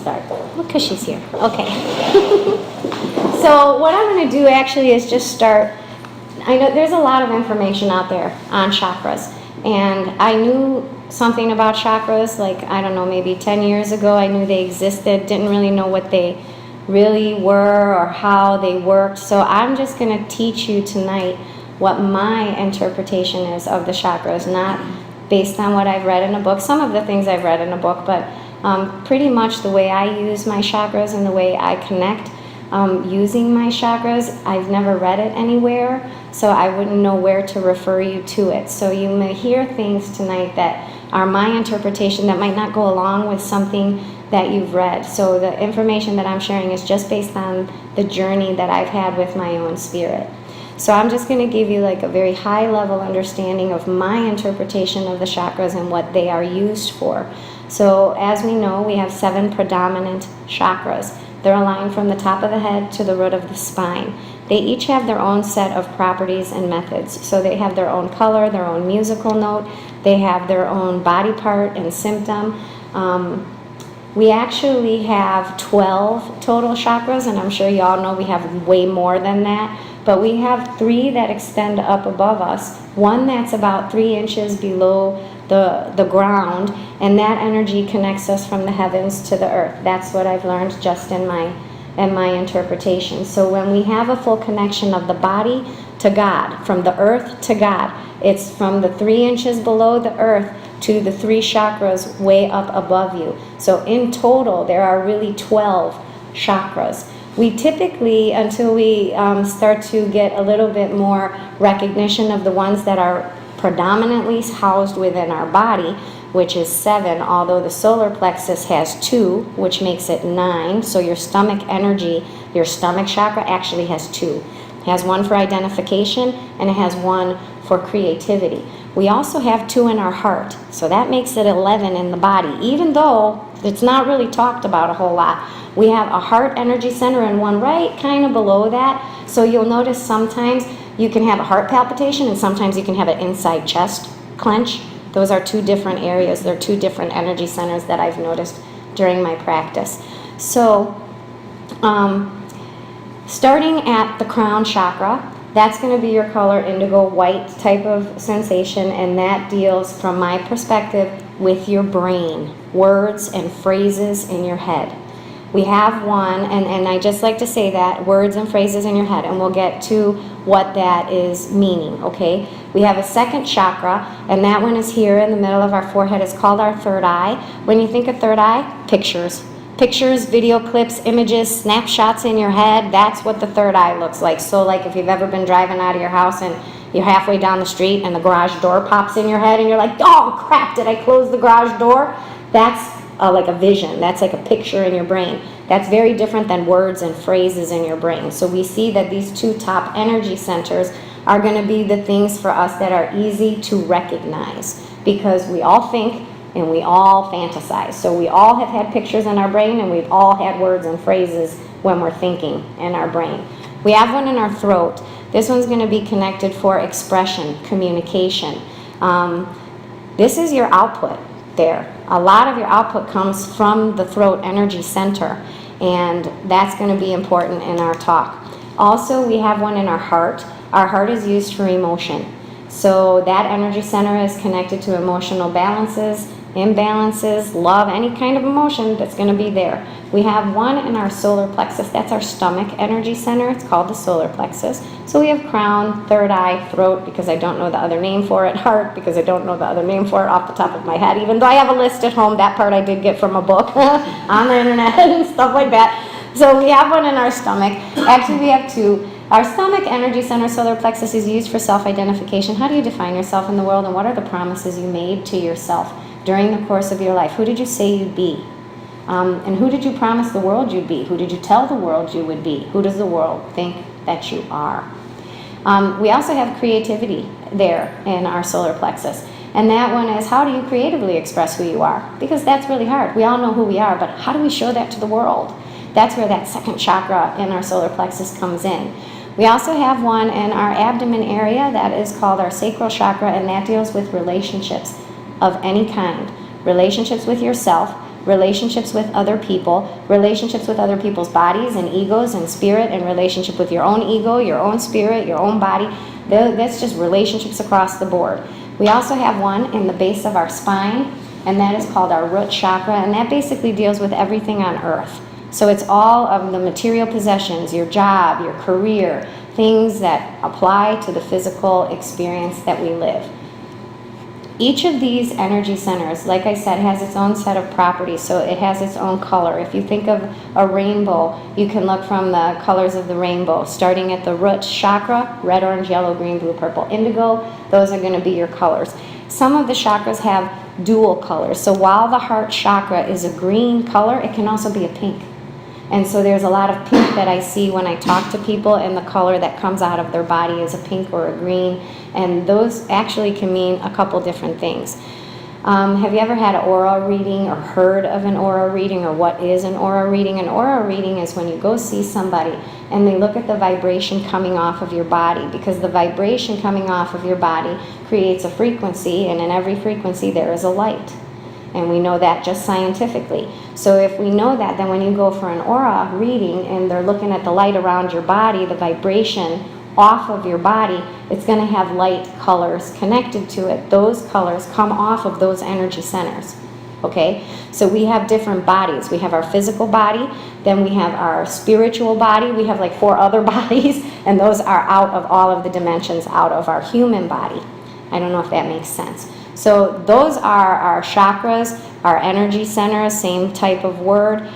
start. Because she's here. Okay. So what I'm going to do actually is just start. I know there's a lot of information out there on chakras, and I knew something about chakras, like, I don't know, maybe 10 years ago. I knew they existed, didn't really know what they really were or how they worked. So I'm just going to teach you tonight what my interpretation is of the chakras, not based on what I've read in a book. Some of the things I've read in a book, but pretty much the way I use my chakras and the way I connect using my chakras, I've never read it anywhere, so I wouldn't know where to refer you to it. So you may hear things tonight that are my interpretation that might not go along with something that you've read. So the information that I'm sharing is just based on the journey that I've had with my own spirit. So I'm just going to give you like a very high level understanding of my interpretation of the chakras and what they are used for. So as we know, we have 7 predominant chakras. They're aligned from the top of the head to the root of the spine. They each have their own set of properties and methods. So they have their own color, their own musical note. They have their own body part and symptom. We actually have 12 total chakras, and I'm sure you all know we have way more than that. But we have 3 that extend up above us, 1 that's about 3 inches below the ground, and that energy connects us from the heavens to the earth. That's what I've learned just in my interpretation. So when we have a full connection of the body to God, from the earth to God, it's from the 3 inches below the earth to the 3 chakras way up above you. So in total, there are really 12 chakras. We typically, until we start to get a little bit more recognition of the ones that are predominantly housed within our body, which is 7, although the solar plexus has 2, which makes it 9. So your stomach energy, your stomach chakra actually has 2. It has 1 for identification, and it has 1 for creativity. We also have 2 in our heart, so that makes it 11 in the body, even though it's not really talked about a whole lot. We have a heart energy center and 1 right kind of below that. So you'll notice sometimes you can have a heart palpitation and sometimes you can have an inside chest clench. Those are 2 different areas. They're 2 different energy centers that I've noticed during my practice. So starting at the crown chakra, that's going to be your color indigo white type of sensation, and that deals, from my perspective, with your brain, words and phrases in your head. We have 1, and I just like to say that, words and phrases in your head, and we'll get to what that is meaning, okay? We have a 2nd chakra, and that one is here in the middle of our forehead. It's called our third eye. When you think of third eye, pictures. Pictures, video clips, images, snapshots in your head, that's what the third eye looks like. So like if you've ever been driving out of your house and you're halfway down the street and the garage door pops in your head and you're like, oh crap, did I close the garage door? That's like a vision. That's like a picture in your brain. That's very different than words and phrases in your brain. So we see that these 2 top energy centers are going to be the things for us that are easy to recognize, because we all think and we all fantasize. So we all have had pictures in our brain, and we've all had words and phrases when we're thinking in our brain. We have 1 in our throat. This one's going to be connected for expression, communication. This is your output there. A lot of your output comes from the throat energy center, and that's going to be important in our talk. Also, we have 1 in our heart. Our heart is used for emotion. So that energy center is connected to emotional balances, imbalances, love, any kind of emotion that's going to be there. We have 1 in our solar plexus. That's our stomach energy center. It's called the solar plexus. So we have crown, third eye, throat, because I don't know the other name for it, heart, because I don't know the other name for it off the top of my head, even though I have a list at home. That part I did get from a book on the internet and stuff like that. So we have 1 in our stomach. Actually, we have 2. Our stomach energy center, solar plexus, is used for self-identification. How do you define yourself in the world, and what are the promises you made to yourself during the course of your life? Who did you say you'd be? And who did you promise the world you'd be? Who did you tell the world you would be? Who does the world think that you are? We also have creativity there in our solar plexus. And that one is, how do you creatively express who you are? Because that's really hard. We all know who we are, but how do we show that to the world? That's where that 2nd chakra in our solar plexus comes in. We also have 1 in our abdomen area that is called our sacral chakra, and that deals with relationships of any kind. Relationships with yourself, relationships with other people, relationships with other people's bodies and egos and spirit, and relationship with your own ego, your own spirit, your own body. That's just relationships across the board. We also have one in the base of our spine, and that is called our root chakra, and that basically deals with everything on earth. So it's all of the material possessions, your job, your career, things that apply to the physical experience that we live. Each of these energy centers, like I said, has its own set of properties, so it has its own color. If you think of a rainbow, you can look from the colors of the rainbow, starting at the root chakra, red, orange, yellow, green, blue, purple, indigo. Those are going to be your colors. Some of the chakras have dual colors, so while the heart chakra is a green color, it can also be a pink. And so there's a lot of pink that I see when I talk to people, and the color that comes out of their body is a pink or a green, and those actually can mean a couple different things. Have you ever had an aura reading or heard of an aura reading, or what is an aura reading? An aura reading is when you go see somebody and they look at the vibration coming off of your body, because the vibration coming off of your body creates a frequency, and in every frequency there is a light. And we know that just scientifically. So if we know that, then when you go for an aura reading and they're looking at the light around your body, the vibration off of your body, it's going to have light colors connected to it. Those colors come off of those energy centers. Okay? So we have different bodies. We have our physical body, then we have our spiritual body. We have like 4 other bodies, and those are out of all of the dimensions, out of our human body. I don't know if that makes sense. So those are our chakras, our energy centers, same type of word.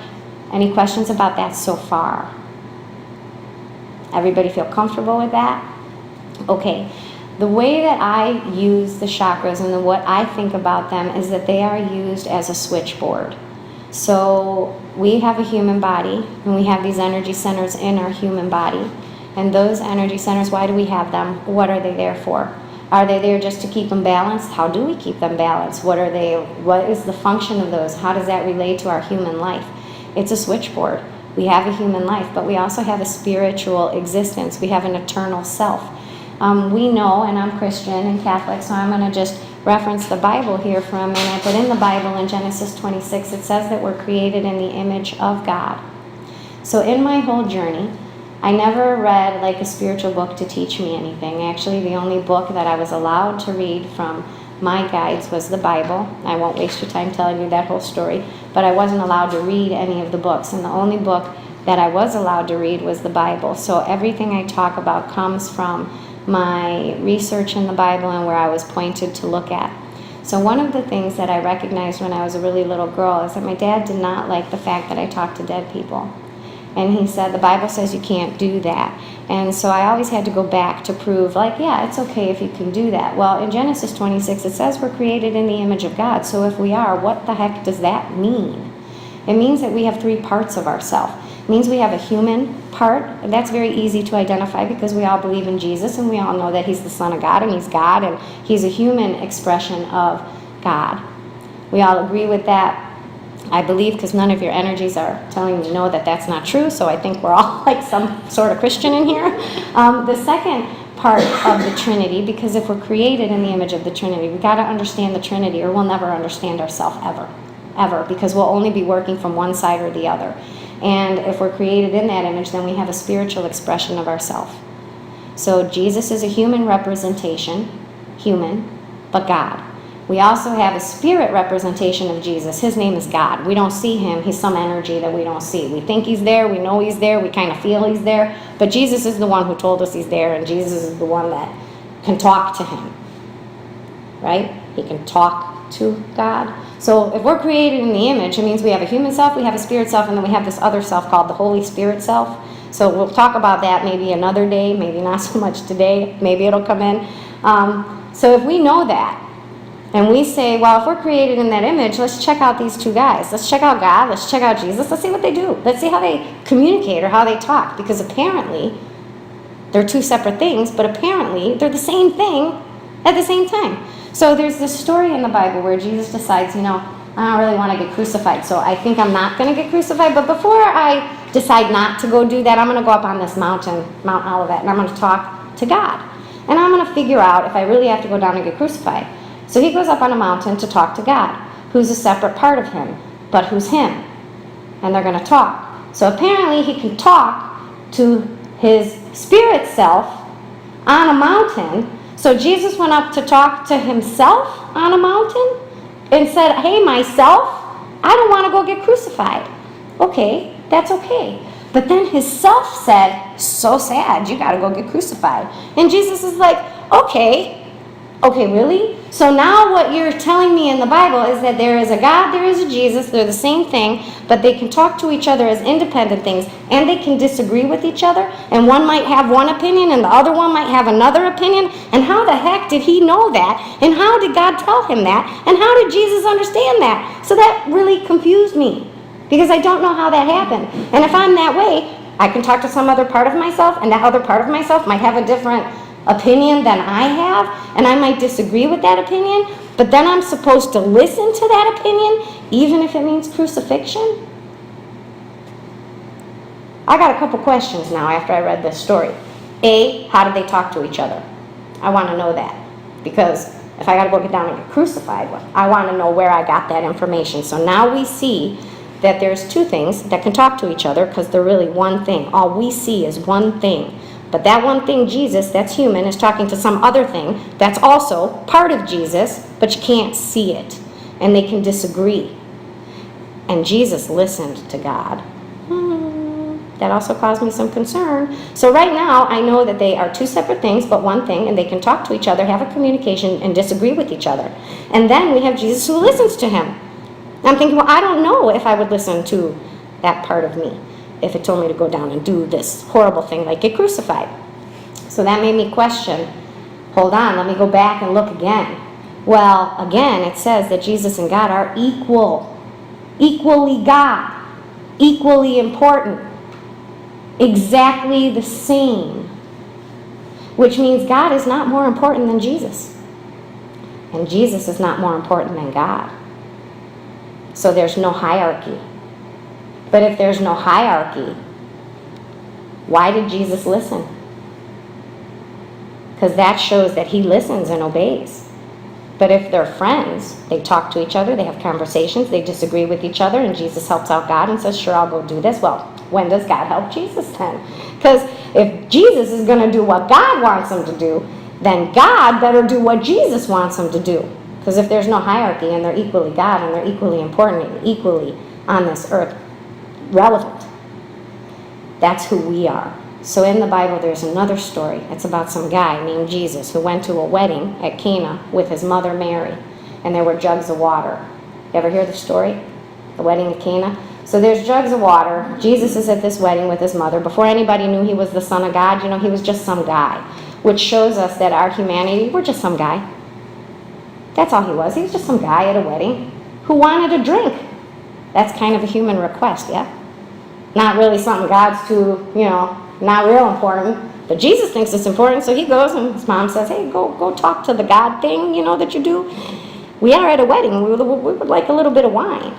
Any questions about that so far? Everybody feel comfortable with that? Okay. The way that I use the chakras and what I think about them is that they are used as a switchboard. So we have a human body, and we have these energy centers in our human body. And those energy centers, why do we have them? What are they there for? Are they there just to keep them balanced? How do we keep them balanced? What are they? What is the function of those? How does that relate to our human life? It's a switchboard. We have a human life, but we also have a spiritual existence. We have an eternal self. We know, and I'm Christian and Catholic, so I'm going to just reference the Bible here for a minute. But in the Bible, in Genesis 26, it says that we're created in the image of God. So in my whole journey, I never read like a spiritual book to teach me anything. Actually, the only book that I was allowed to read from my guides was the Bible. I won't waste your time telling you that whole story, but I wasn't allowed to read any of the books, and the only book that I was allowed to read was the Bible. So everything I talk about comes from my research in the Bible and where I was pointed to look at. So one of the things that I recognized when I was a really little girl is that my dad did not like the fact that I talked to dead people. And he said, the Bible says you can't do that. And so I always had to go back to prove, like, yeah, it's okay if you can do that. Well, in Genesis 26, it says we're created in the image of God. So if we are, what the heck does that mean? It means that we have 3 parts of ourselves. It means we have a human part, and that's very easy to identify because we all believe in Jesus, and we all know that he's the Son of God, and he's God, and he's a human expression of God. We all agree with that. I believe, because none of your energies are telling me no, that that's not true, so I think we're all like some sort of Christian in here. The second part of the Trinity, because if we're created in the image of the Trinity, we got to understand the Trinity, or we'll never understand ourselves ever, because we'll only be working from one side or the other. And if we're created in that image, then we have a spiritual expression of ourselves. So Jesus is a human representation, human, but God. We also have a spirit representation of Jesus. His name is God. We don't see him. He's some energy that we don't see. We think he's there. We know he's there. We kind of feel he's there. But Jesus is the one who told us he's there, and Jesus is the one that can talk to him. Right? He can talk to God. So if we're created in the image, it means we have a human self, we have a spirit self, and then we have this other self called the Holy Spirit self. So we'll talk about that maybe another day, maybe not so much today. Maybe it'll come in. So if we know that, and we say, well, if we're created in that image, let's check out these 2 guys. Let's check out God. Let's check out Jesus. Let's see what they do. Let's see how they communicate or how they talk. Because apparently, they're 2 separate things, but apparently, they're the same thing at the same time. So there's this story in the Bible where Jesus decides, I don't really want to get crucified, so I think I'm not going to get crucified. But before I decide not to go do that, I'm going to go up on this mountain, Mount Olivet, and I'm going to talk to God. And I'm going to figure out if I really have to go down and get crucified. So he goes up on a mountain to talk to God, who's a separate part of him. but who's him. And they're going to talk. So apparently he can talk to his spirit self on a mountain. So Jesus went up to talk to himself on a mountain and said, hey, myself, I don't want to go get crucified. Okay, that's okay. But then his self said, so sad, you got to go get crucified. And Jesus is like, okay, really? So now what you're telling me in the Bible is that there is a God, there is a Jesus, they're the same thing, but they can talk to each other as independent things, and they can disagree with each other, and one might have one opinion and the other one might have another opinion, and how the heck did he know that? And how did God tell him that? And how did Jesus understand that? So that really confused me, because I don't know how that happened. And if I'm that way, I can talk to some other part of myself, and that other part of myself might have a different opinion than I have, and I might disagree with that opinion, but then I'm supposed to listen to that opinion, even if it means crucifixion? I got a couple questions now after I read this story. A, how did they talk to each other? I want to know that, because if I got to go get down and get crucified, I want to know where I got that information. So now we see that there's two things that can talk to each other, because they're really one thing. All we see is one thing. But that one thing, Jesus, that's human, is talking to some other thing that's also part of Jesus, but you can't see it. And they can disagree. And Jesus listened to God. That also caused me some concern. So right now, I know that they are two separate things, but one thing, and they can talk to each other, have a communication, and disagree with each other. And then we have Jesus who listens to him. I'm thinking, well, I don't know if I would listen to that part of me if it told me to go down and do this horrible thing like get crucified. So that made me question, hold on, let me go back and look again. Well, again, it says that Jesus and God are equal. Equally God. Equally important. Exactly the same. Which means God is not more important than Jesus. And Jesus is not more important than God. So there's no hierarchy. But if there's no hierarchy, why did Jesus listen? Because that shows that he listens and obeys. But if they're friends, they talk to each other, they have conversations, they disagree with each other, and Jesus helps out God and says, sure, I'll go do this. Well, when does God help Jesus then? Because if Jesus is going to do what God wants him to do, then God better do what Jesus wants him to do. Because if there's no hierarchy and they're equally God and they're equally important and equally on this earth, relevant. That's who we are. So in the Bible, there's another story. It's about some guy named Jesus who went to a wedding at Cana with his mother Mary, and there were jugs of water. You ever hear the story? The wedding at Cana? So there's jugs of water. Jesus is at this wedding with his mother. Before anybody knew he was the Son of God, he was just some guy, which shows us that our humanity, we're just some guy. That's all he was. He was just some guy at a wedding who wanted a drink. That's kind of a human request, yeah? Not really something God's too, not real important. But Jesus thinks it's important, so he goes and his mom says, hey, go talk to the God thing, that you do. We are at a wedding. We would like a little bit of wine.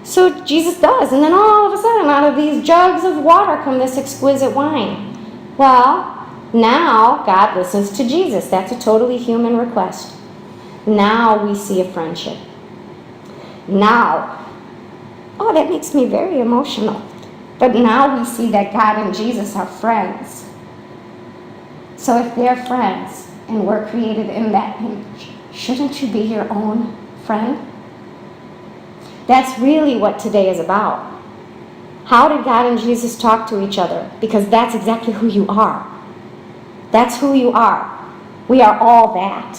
So Jesus does. And then all of a sudden, out of these jugs of water come this exquisite wine. Well, now God listens to Jesus. That's a totally human request. Now we see a friendship. Now, that makes me very emotional. But now we see that God and Jesus are friends. So if they're friends and we're created in that image, shouldn't you be your own friend? That's really what today is about. How did God and Jesus talk to each other? Because that's exactly who you are. That's who you are. We are all that.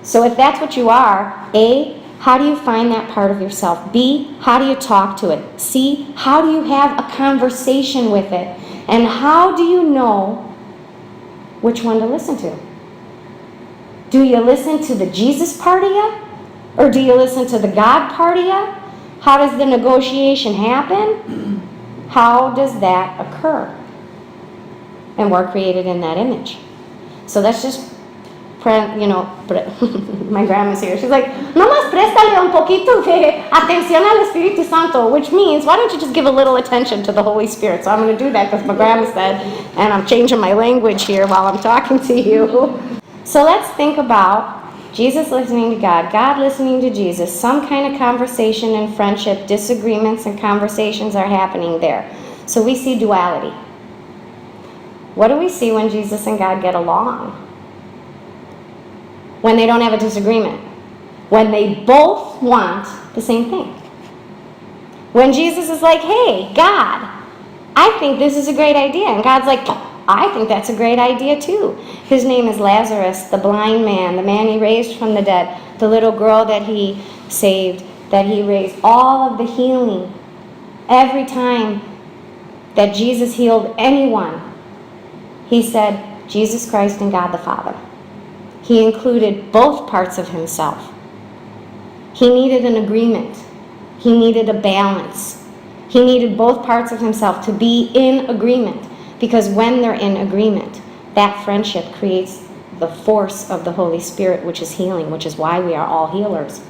So if that's what you are, A, how do you find that part of yourself? B, how do you talk to it? C, how do you have a conversation with it? And how do you know which one to listen to? Do you listen to the Jesus part of you? Or do you listen to the God part of you? How does the negotiation happen? How does that occur? And we're created in that image. So let's just my grandma's here. She's like, nomás préstale un poquito de atención al Espíritu Santo, which means, why don't you just give a little attention to the Holy Spirit? So I'm going to do that because my grandma said, and I'm changing my language here while I'm talking to you. So let's think about Jesus listening to God, God listening to Jesus, some kind of conversation and friendship, disagreements and conversations are happening there. So we see duality. What do we see when Jesus and God get along? When they don't have a disagreement. When they both want the same thing. When Jesus is like, hey, God, I think this is a great idea. And God's like, I think that's a great idea too. His name is Lazarus, the blind man, the man he raised from the dead, the little girl that he saved, that he raised, all of the healing. Every time that Jesus healed anyone, he said, Jesus Christ and God the Father. He included both parts of himself. He needed an agreement. He needed a balance. He needed both parts of himself to be in agreement. Because when they're in agreement, that friendship creates the force of the Holy Spirit, which is healing, which is why we are all healers.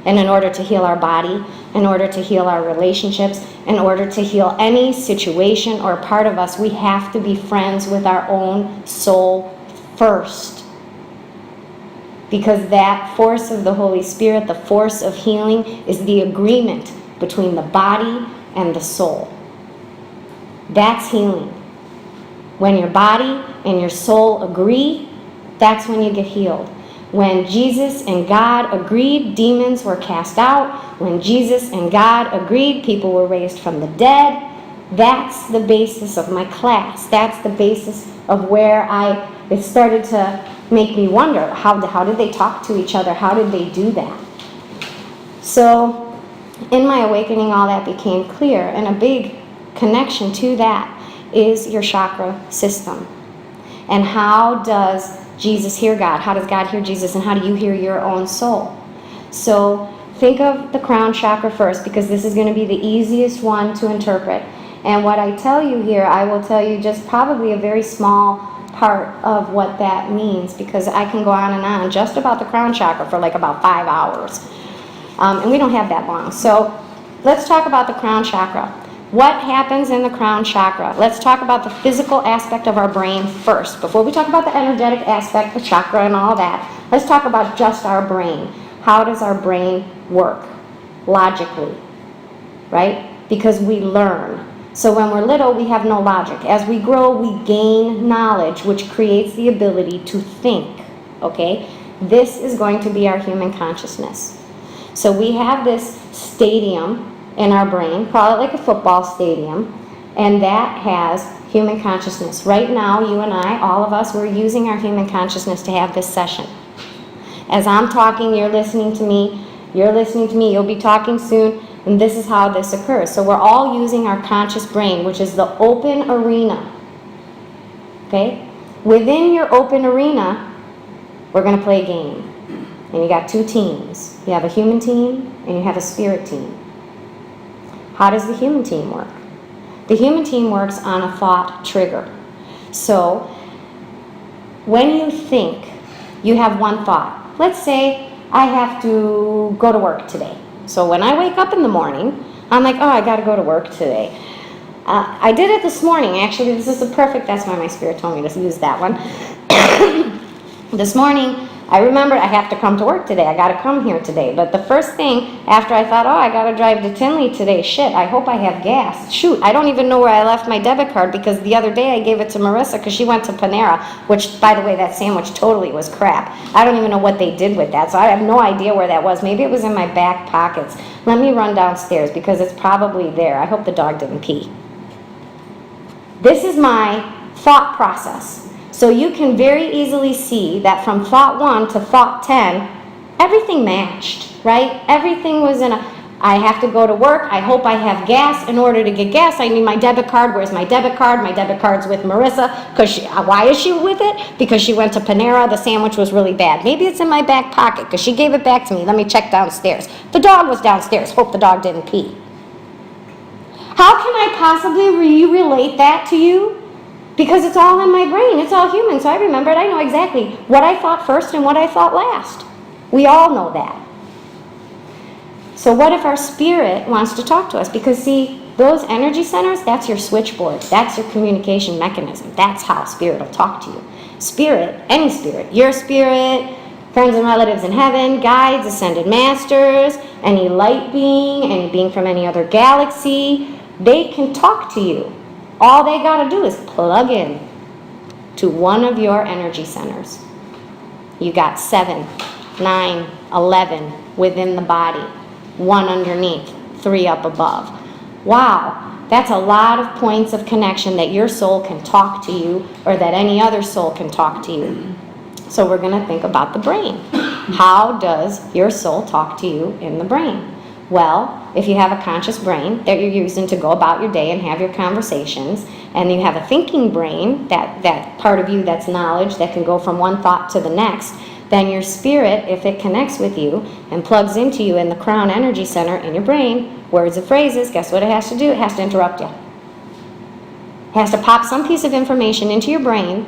And in order to heal our body, in order to heal our relationships, in order to heal any situation or part of us, we have to be friends with our own soul first. Because that force of the Holy Spirit, the force of healing, is the agreement between the body and the soul. That's healing. When your body and your soul agree, that's when you get healed. When Jesus and God agreed, demons were cast out. When Jesus and God agreed, people were raised from the dead. That's the basis of my class. That's the basis of where it started to make me wonder, how did they talk to each other? How did they do that? So in my awakening, all that became clear, and a big connection to that is your chakra system. And how does Jesus hear God? How does God hear Jesus? And how do you hear your own soul? So think of the crown chakra first, because this is going to be the easiest one to interpret. And what I tell you here, I will tell you just probably a very small part of what that means, because I can go on and on just about the crown chakra for like about 5 hours. And we don't have that long. So let's talk about the crown chakra. What happens in the crown chakra? Let's talk about the physical aspect of our brain first. Before we talk about the energetic aspect, the chakra and all that, let's talk about just our brain. How does our brain work? Logically, right? Because we learn. So when we're little, we have no logic. As we grow, we gain knowledge, which creates the ability to think, okay? This is going to be our human consciousness. So we have this stadium in our brain, call it like a football stadium, and that has human consciousness. Right now, you and I, all of us, we're using our human consciousness to have this session. As I'm talking, you're listening to me, you'll be talking soon, and this is how this occurs. So we're all using our conscious brain, which is the open arena. Okay? Within your open arena, we're going to play a game. And you got two teams. You have a human team and you have a spirit team. How does the human team work? The human team works on a thought trigger. So when you think, you have one thought. Let's say I have to go to work today. So when I wake up in the morning, I'm like, oh, I got to go to work today. I did it this morning. Actually, this is that's why my spirit told me to use that one. This morning, I remembered I have to come to work today. I got to come here today. But the first thing after I thought, oh, I got to drive to Tinley today. Shit, I hope I have gas. Shoot, I don't even know where I left my debit card, because the other day I gave it to Marissa because she went to Panera, which, by the way, that sandwich totally was crap. I don't even know what they did with that, so I have no idea where that was. Maybe it was in my back pockets. Let me run downstairs because it's probably there. I hope the dog didn't pee. This is my thought process. So you can very easily see that from thought 1 to thought 10, everything matched, right? Everything was I have to go to work. I hope I have gas. In order to get gas, I need my debit card. Where's my debit card? My debit card's with Marissa. Why is she with it? Because she went to Panera. The sandwich was really bad. Maybe it's in my back pocket because she gave it back to me. Let me check downstairs. The dog was downstairs. Hope the dog didn't pee. How can I possibly relate that to you? Because it's all in my brain. It's all human. So I remembered. I know exactly what I thought first and what I thought last. We all know that. So what if our spirit wants to talk to us? Because see, those energy centers, that's your switchboard. That's your communication mechanism. That's how spirit will talk to you. Spirit, any spirit, your spirit, Friends and relatives in heaven, guides, ascended masters, any light being, any being from any other galaxy, they can talk to you. All they got to do is plug in to one of your energy centers. You got 7, 9, 11 within the body, 1 underneath, 3 up above. Wow, that's a lot of points of connection that your soul can talk to you, or that any other soul can talk to you. So we're going to think about the brain. How does your soul talk to you in the brain? Well, if you have a conscious brain that you're using to go about your day and have your conversations, and you have a thinking brain, that part of you that's knowledge that can go from one thought to the next, then your spirit, if it connects with you and plugs into you in the crown energy center in your brain, words and phrases, guess what it has to do? It has to interrupt you. It has to pop some piece of information into your brain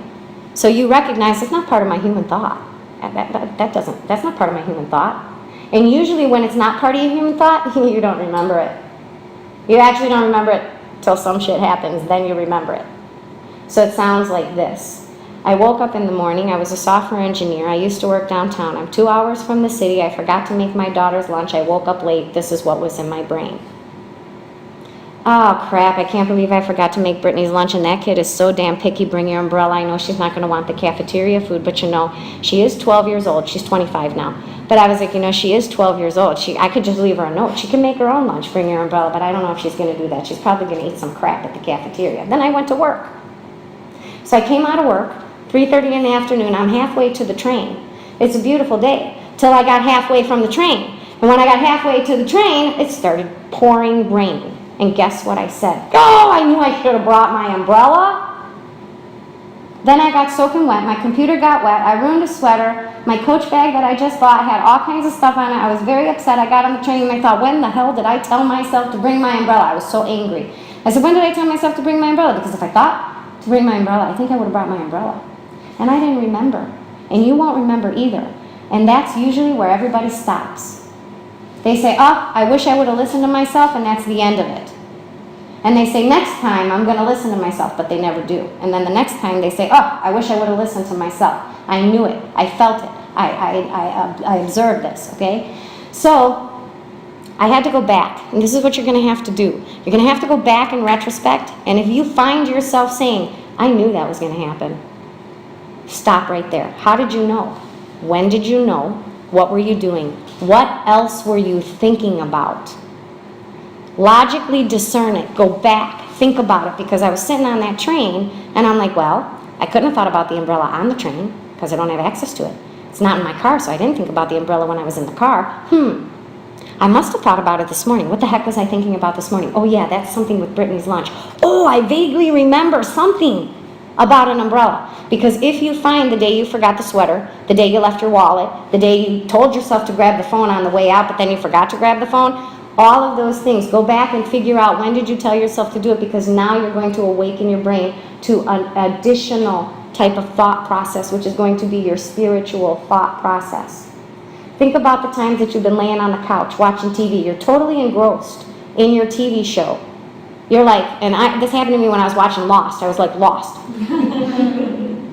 so you recognize it's not part of my human thought. That's not part of my human thought. And usually when it's not part of your human thought, you don't remember it. You actually don't remember it till some shit happens, then you remember it. So it sounds like this. I woke up in the morning, I was a software engineer, I used to work downtown, I'm 2 hours from the city, I forgot to make my daughter's lunch, I woke up late, this is what was in my brain. Oh crap, I can't believe I forgot to make Brittany's lunch, and that kid is so damn picky, bring your umbrella, I know she's not going to want the cafeteria food, but you know, she is 12 years old, she's 25 now. But I was like, you know, she is 12 years old, I could just leave her a note, she can make her own lunch, bring your umbrella, but I don't know if she's going to do that, she's probably going to eat some crap at the cafeteria. Then I went to work. So I came out of work, 3:30 in the afternoon, I'm halfway to the train. It's a beautiful day, till I got halfway from the train. And when I got halfway to the train, it started pouring rain. And guess what I said? Oh, I knew I should have brought my umbrella. Then I got soaking wet. My computer got wet. I ruined a sweater. My Coach bag that I just bought had all kinds of stuff on it. I was very upset. I got on the train and I thought, when the hell did I tell myself to bring my umbrella? I was so angry. I said, when did I tell myself to bring my umbrella? Because if I thought to bring my umbrella, I think I would have brought my umbrella. And I didn't remember. And you won't remember either. And that's usually where everybody stops. They say, oh, I wish I would have listened to myself, and that's the end of it. And they say, next time I'm going to listen to myself, but they never do. And then the next time they say, oh, I wish I would have listened to myself. I knew it. I felt it. I observed this, okay? So I had to go back, and this is what you're going to have to do. You're going to have to go back in retrospect, and if you find yourself saying, I knew that was going to happen, stop right there. How did you know? When did you know? What were you doing? What else were you thinking about? Logically discern it. Go back. Think about it. Because I was sitting on that train, and I'm like, well, I couldn't have thought about the umbrella on the train because I don't have access to it. It's not in my car, so I didn't think about the umbrella when I was in the car. I must have thought about it this morning. What the heck was I thinking about this morning? Oh, yeah, that's something with Brittany's lunch. Oh, I vaguely remember something about an umbrella. Because if you find the day you forgot the sweater, the day you left your wallet, the day you told yourself to grab the phone on the way out, but then you forgot to grab the phone, all of those things, go back and figure out when did you tell yourself to do it, because now you're going to awaken your brain to an additional type of thought process, which is going to be your spiritual thought process. Think about the times that you've been laying on the couch watching TV. You're totally engrossed in your TV show. You're like, this happened to me when I was watching Lost. I was like lost.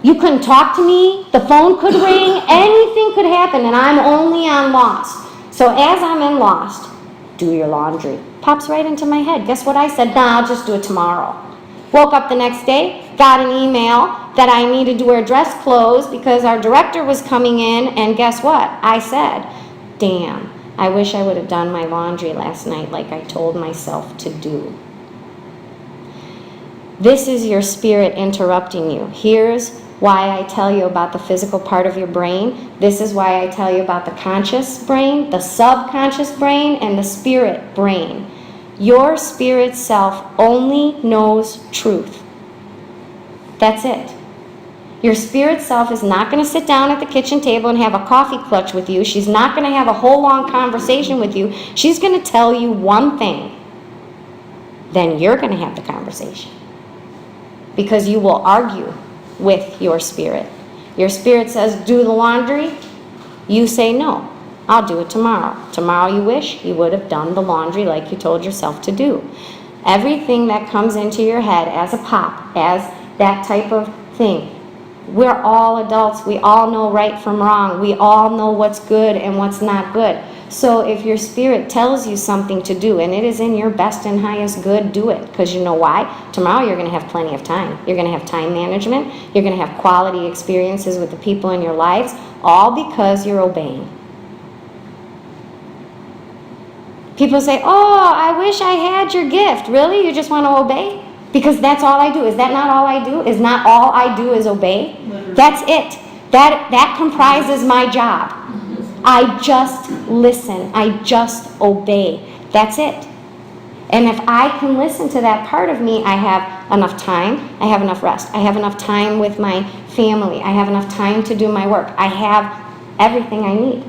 You couldn't talk to me. The phone could ring. Anything could happen, and I'm only on Lost. So as I'm in Lost, do your laundry. Pops right into my head. Guess what I said? Nah, I'll just do it tomorrow. Woke up the next day, got an email that I needed to wear dress clothes because our director was coming in, and guess what? I said, damn, I wish I would have done my laundry last night like I told myself to do. This is your spirit interrupting you. Here's why I tell you about the physical part of your brain. This is why I tell you about the conscious brain, the subconscious brain, and the spirit brain. Your spirit self only knows truth. That's it. Your spirit self is not going to sit down at the kitchen table and have a coffee clutch with you. She's not going to have a whole long conversation with you. She's going to tell you one thing. Then you're going to have the conversation. Because you will argue with your spirit. Your spirit says, do the laundry. You say, no, I'll do it tomorrow. Tomorrow you wish you would have done the laundry like you told yourself to do. Everything that comes into your head as a pop, as that type of thing, We're all adults. We all know right from wrong. We all know what's good and what's not good. So if your spirit tells you something to do and it is in your best and highest good, do it. Because you know why? Tomorrow you're going to have plenty of time. You're going to have time management. You're going to have quality experiences with the people in your lives, all because you're obeying. People say, oh, I wish I had your gift. Really? You just want to obey? Because that's all I do. Is that not all I do? Is not all I do is obey? That's it. That comprises my job. I just listen. I just obey. That's it. And if I can listen to that part of me, I have enough time. I have enough rest. I have enough time with my family. I have enough time to do my work. I have everything I need.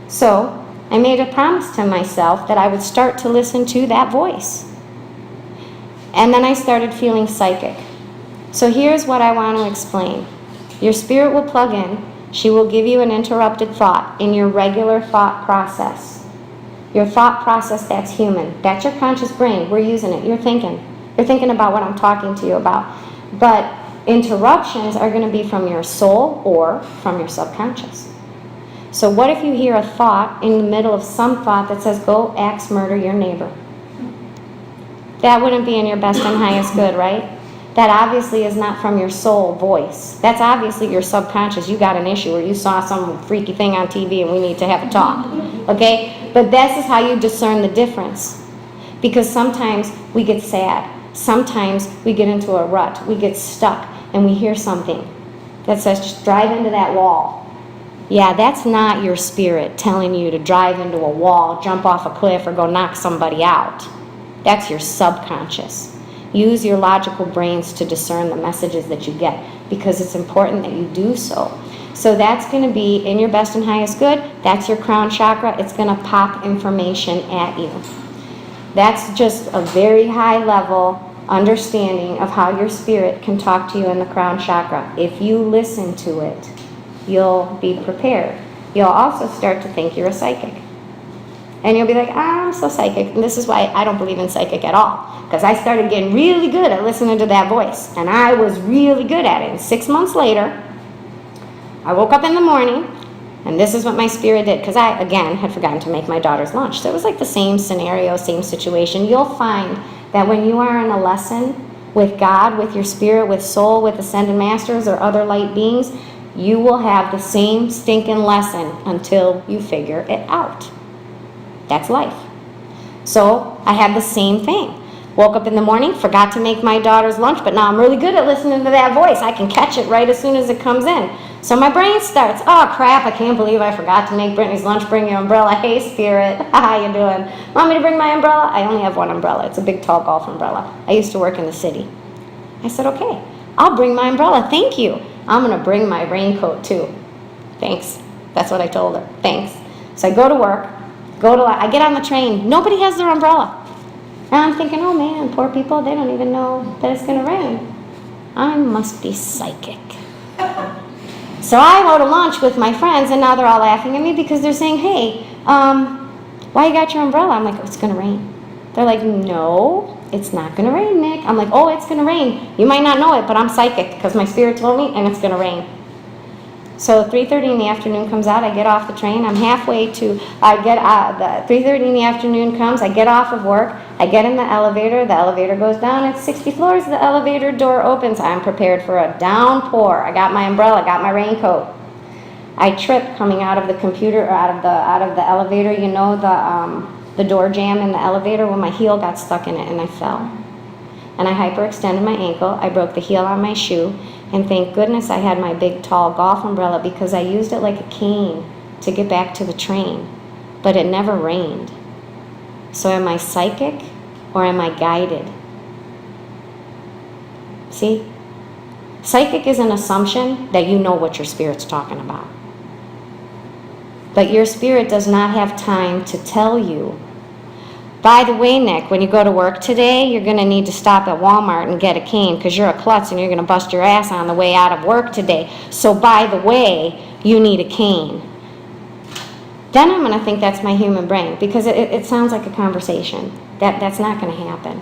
So I made a promise to myself that I would start to listen to that voice. And then I started feeling psychic. So here's what I want to explain. Your spirit will plug in. She will give you an interrupted thought in your regular thought process. Your thought process, that's human. That's your conscious brain. We're using it. You're thinking. You're thinking about what I'm talking to you about. But interruptions are going to be from your soul or from your subconscious. So what if you hear a thought in the middle of some thought that says, go axe murder your neighbor? That wouldn't be in your best and highest good, right? That obviously is not from your soul voice. That's obviously your subconscious. You got an issue or you saw some freaky thing on TV and we need to have a talk. Okay? But this is how you discern the difference. Because sometimes we get sad. Sometimes we get into a rut. We get stuck and we hear something that says, just drive into that wall. Yeah, that's not your spirit telling you to drive into a wall, jump off a cliff, or go knock somebody out. That's your subconscious. Use your logical brains to discern the messages that you get because it's important that you do so. So that's going to be in your best and highest good. That's your crown chakra. It's going to pop information at you. That's just a very high level understanding of how your spirit can talk to you in the crown chakra. If you listen to it, you'll be prepared. You'll also start to think you're a psychic. And you'll be like, I'm so psychic. And this is why I don't believe in psychic at all. Because I started getting really good at listening to that voice. And I was really good at it. And 6 months later, I woke up in the morning, and this is what my spirit did. Because I, again, had forgotten to make my daughter's lunch. So it was like the same scenario, same situation. You'll find that when you are in a lesson with God, with your spirit, with soul, with ascended masters or other light beings, you will have the same stinking lesson until you figure it out. That's life. So I had the same thing. Woke up in the morning, forgot to make my daughter's lunch, but now I'm really good at listening to that voice. I can catch it right as soon as it comes in. So my brain starts, oh crap, I can't believe I forgot to make Brittany's lunch. Bring your umbrella. Hey spirit, how you doing? Want me to bring my umbrella? I only have one umbrella. It's a big tall golf umbrella. I used to work in the city. I said, okay, I'll bring my umbrella. Thank you. I'm going to bring my raincoat too. Thanks. That's what I told her. Thanks. So I go to work. I get on the train. Nobody has their umbrella. And I'm thinking, oh man, poor people, they don't even know that it's going to rain. I must be psychic. So I go to lunch with my friends, and now they're all laughing at me because they're saying, hey, why you got your umbrella? I'm like, oh, it's going to rain. They're like, no, it's not going to rain, Nick. I'm like, oh, it's going to rain. You might not know it, but I'm psychic because my spirit told me, and it's going to rain. So 3:30 in the afternoon comes out, I get off the train, I'm halfway to, the 3:30 in the afternoon comes, I get off of work, I get in the elevator goes down, it's 60 floors, the elevator door opens, I'm prepared for a downpour, I got my umbrella, I got my raincoat. I trip coming out of the computer, or out of the elevator, you know, the door jamb in the elevator, when my heel got stuck in it and I fell. And I hyperextended my ankle, I broke the heel on my shoe, and thank goodness I had my big tall golf umbrella because I used it like a cane to get back to the train. But it never rained. So am I psychic or am I guided? See? Psychic is an assumption that you know what your spirit's talking about. But your spirit does not have time to tell you. By the way, Nick, when you go to work today, you're going to need to stop at Walmart and get a cane because you're a klutz and you're going to bust your ass on the way out of work today. So by the way, you need a cane. Then I'm going to think that's my human brain because it sounds like a conversation. That's not going to happen.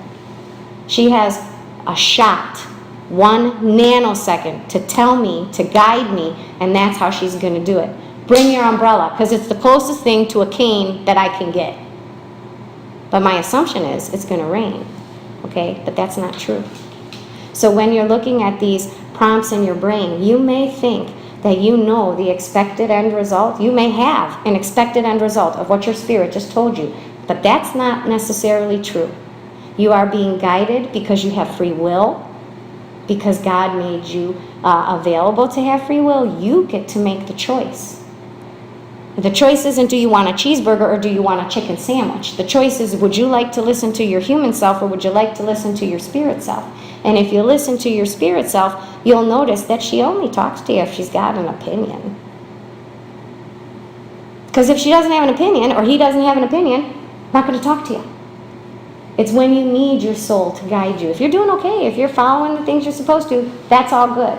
She has a shot 1 nanosecond to tell me, to guide me, and that's how she's going to do it. Bring your umbrella, because it's the closest thing to a cane that I can get. But my assumption is it's going to rain, okay? But that's not true. So when you're looking at these prompts in your brain, you may think that you know the expected end result. You may have an expected end result of what your spirit just told you, but that's not necessarily true. You are being guided because you have free will, because God made you available to have free will. You get to make the choice. The choice isn't, do you want a cheeseburger or do you want a chicken sandwich? The choice is, would you like to listen to your human self or would you like to listen to your spirit self? And if you listen to your spirit self, you'll notice that she only talks to you if she's got an opinion. Because if she doesn't have an opinion, or he doesn't have an opinion, I'm not going to talk to you. It's when you need your soul to guide you. If you're doing okay, if you're following the things you're supposed to, that's all good.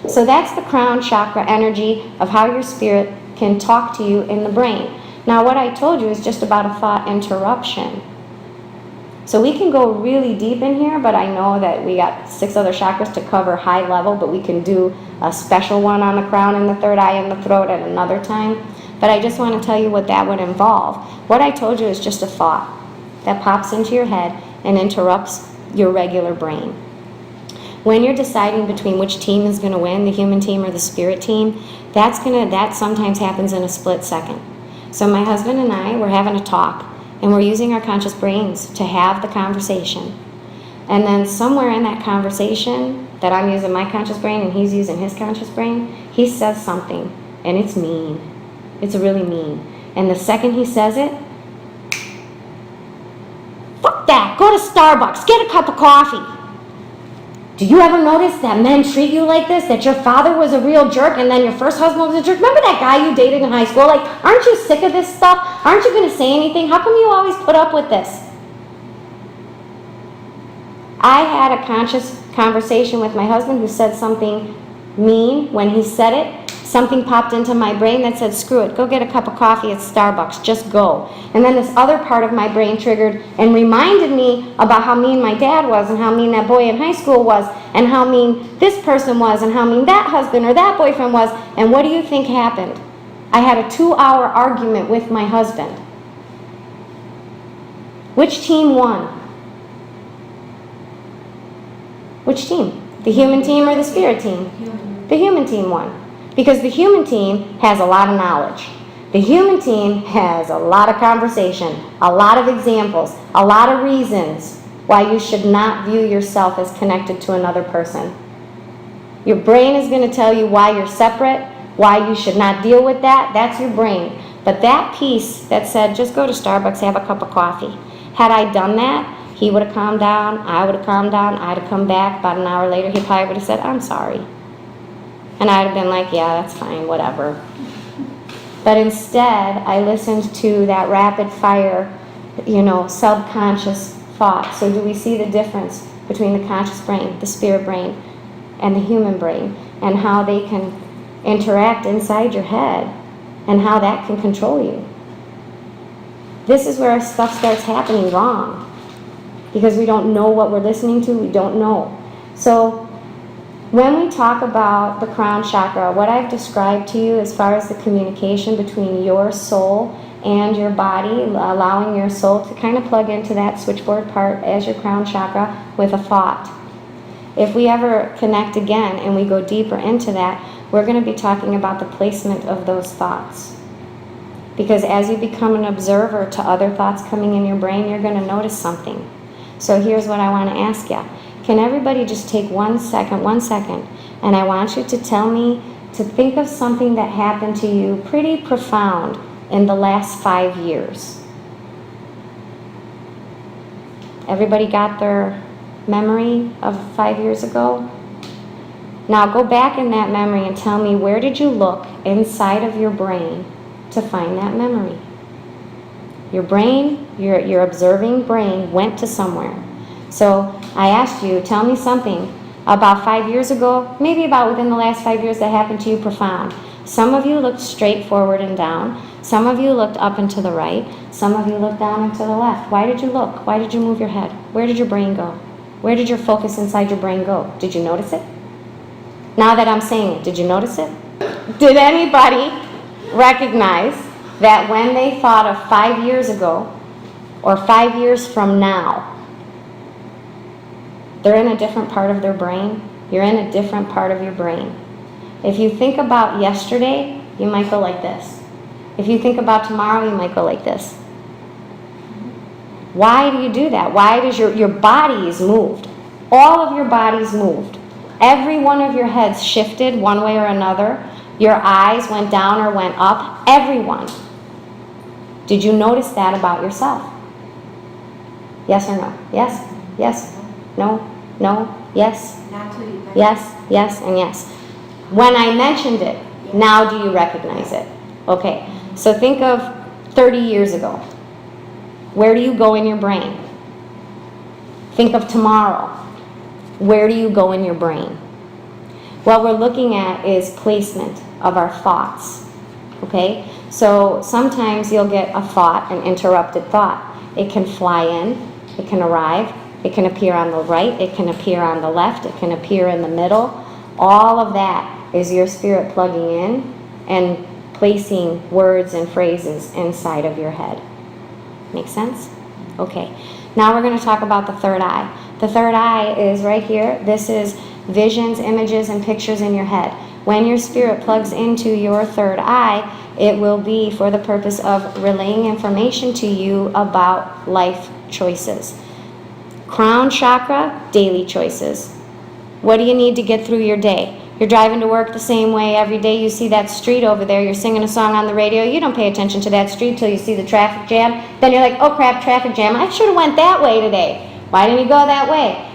So that's the crown chakra energy of how your spirit can talk to you in the brain. Now what I told you is just about a thought interruption. So we can go really deep in here, but I know that we got 6 other chakras to cover high level, but we can do a special one on the crown and the third eye and the throat at another time. But I just want to tell you what that would involve. What I told you is just a thought that pops into your head and interrupts your regular brain. When you're deciding between which team is going to win, the human team or the spirit team, that sometimes happens in a split second. So my husband and I were having a talk, and we're using our conscious brains to have the conversation. And then somewhere in that conversation that I'm using my conscious brain and he's using his conscious brain, he says something, and it's mean. It's really mean. And the second he says it, fuck that, go to Starbucks, get a cup of coffee. Do you ever notice that men treat you like this? That your father was a real jerk and then your first husband was a jerk? Remember that guy you dated in high school? Like, aren't you sick of this stuff? Aren't you going to say anything? How come you always put up with this? I had a conscious conversation with my husband who said something mean. When he said it, something popped into my brain that said, screw it, go get a cup of coffee at Starbucks, just go. And then this other part of my brain triggered and reminded me about how mean my dad was and how mean that boy in high school was and how mean this person was and how mean that husband or that boyfriend was. And what do you think happened? I had a 2-hour argument with my husband. Which team won? Which team? The human team or the spirit team? The human team won. Because the human team has a lot of knowledge. The human team has a lot of conversation, a lot of examples, a lot of reasons why you should not view yourself as connected to another person. Your brain is going to tell you why you're separate, why you should not deal with that. That's your brain. But that piece that said, just go to Starbucks, have a cup of coffee. Had I done that, he would have calmed down, I would have calmed down, I'd have come back. About an hour later, he probably would have said, I'm sorry. And I'd have been like, yeah, that's fine, whatever. But instead, I listened to that rapid fire, subconscious thought. So do we see the difference between the conscious brain, the spirit brain, and the human brain, and how they can interact inside your head, and how that can control you? This is where stuff starts happening wrong, because we don't know what we're listening to, we don't know. So when we talk about the crown chakra, what I've described to you as far as the communication between your soul and your body, allowing your soul to kind of plug into that switchboard part as your crown chakra with a thought. If we ever connect again and we go deeper into that, we're going to be talking about the placement of those thoughts. Because as you become an observer to other thoughts coming in your brain, you're going to notice something. So here's what I want to ask you. Can everybody just take 1 second, and I want you to tell me to think of something that happened to you pretty profound in the last 5 years. Everybody got their memory of 5 years ago? Now go back in that memory and tell me, where did you look inside of your brain to find that memory? Your brain, your observing brain went to somewhere. So I asked you, tell me something about 5 years ago, maybe about within the last 5 years that happened to you profound. Some of you looked straight forward and down. Some of you looked up and to the right. Some of you looked down and to the left. Why did you look? Why did you move your head? Where did your brain go? where did your focus inside your brain go? Did you notice it? Now that I'm saying it, did you notice it? Did anybody recognize that when they thought of 5 years ago or 5 years from now, they're in a different part of their brain? You're in a different part of your brain. If you think about yesterday, you might go like this. If you think about tomorrow, you might go like this. Why do you do that? Why does your body is moved? All of your body's moved. Every one of your heads shifted one way or another. Your eyes went down or went up. Everyone. Did you notice that about yourself? Yes or no? Yes? Yes? No? No? Yes? Yes? Yes? And yes. When I mentioned it, now do you recognize it? Okay. So think of 30 years ago. Where do you go in your brain? Think of tomorrow. Where do you go in your brain? What we're looking at is placement of our thoughts. Okay? So sometimes you'll get a thought, an interrupted thought. It can fly in, it can arrive, it can appear on the right, it can appear on the left, it can appear in the middle. All of that is your spirit plugging in and placing words and phrases inside of your head. Make sense? Okay. Now we're going to talk about the third eye. The third eye is right here. This is visions, images, and pictures in your head. When your spirit plugs into your third eye, it will be for the purpose of relaying information to you about life choices. Crown chakra, daily choices. What do you need to get through your day? You're driving to work the same way every day. You see that street over there. You're singing a song on the radio. You don't pay attention to that street till you see the traffic jam. Then you're like, oh crap, traffic jam. I should have went that way today. Why didn't you go that way?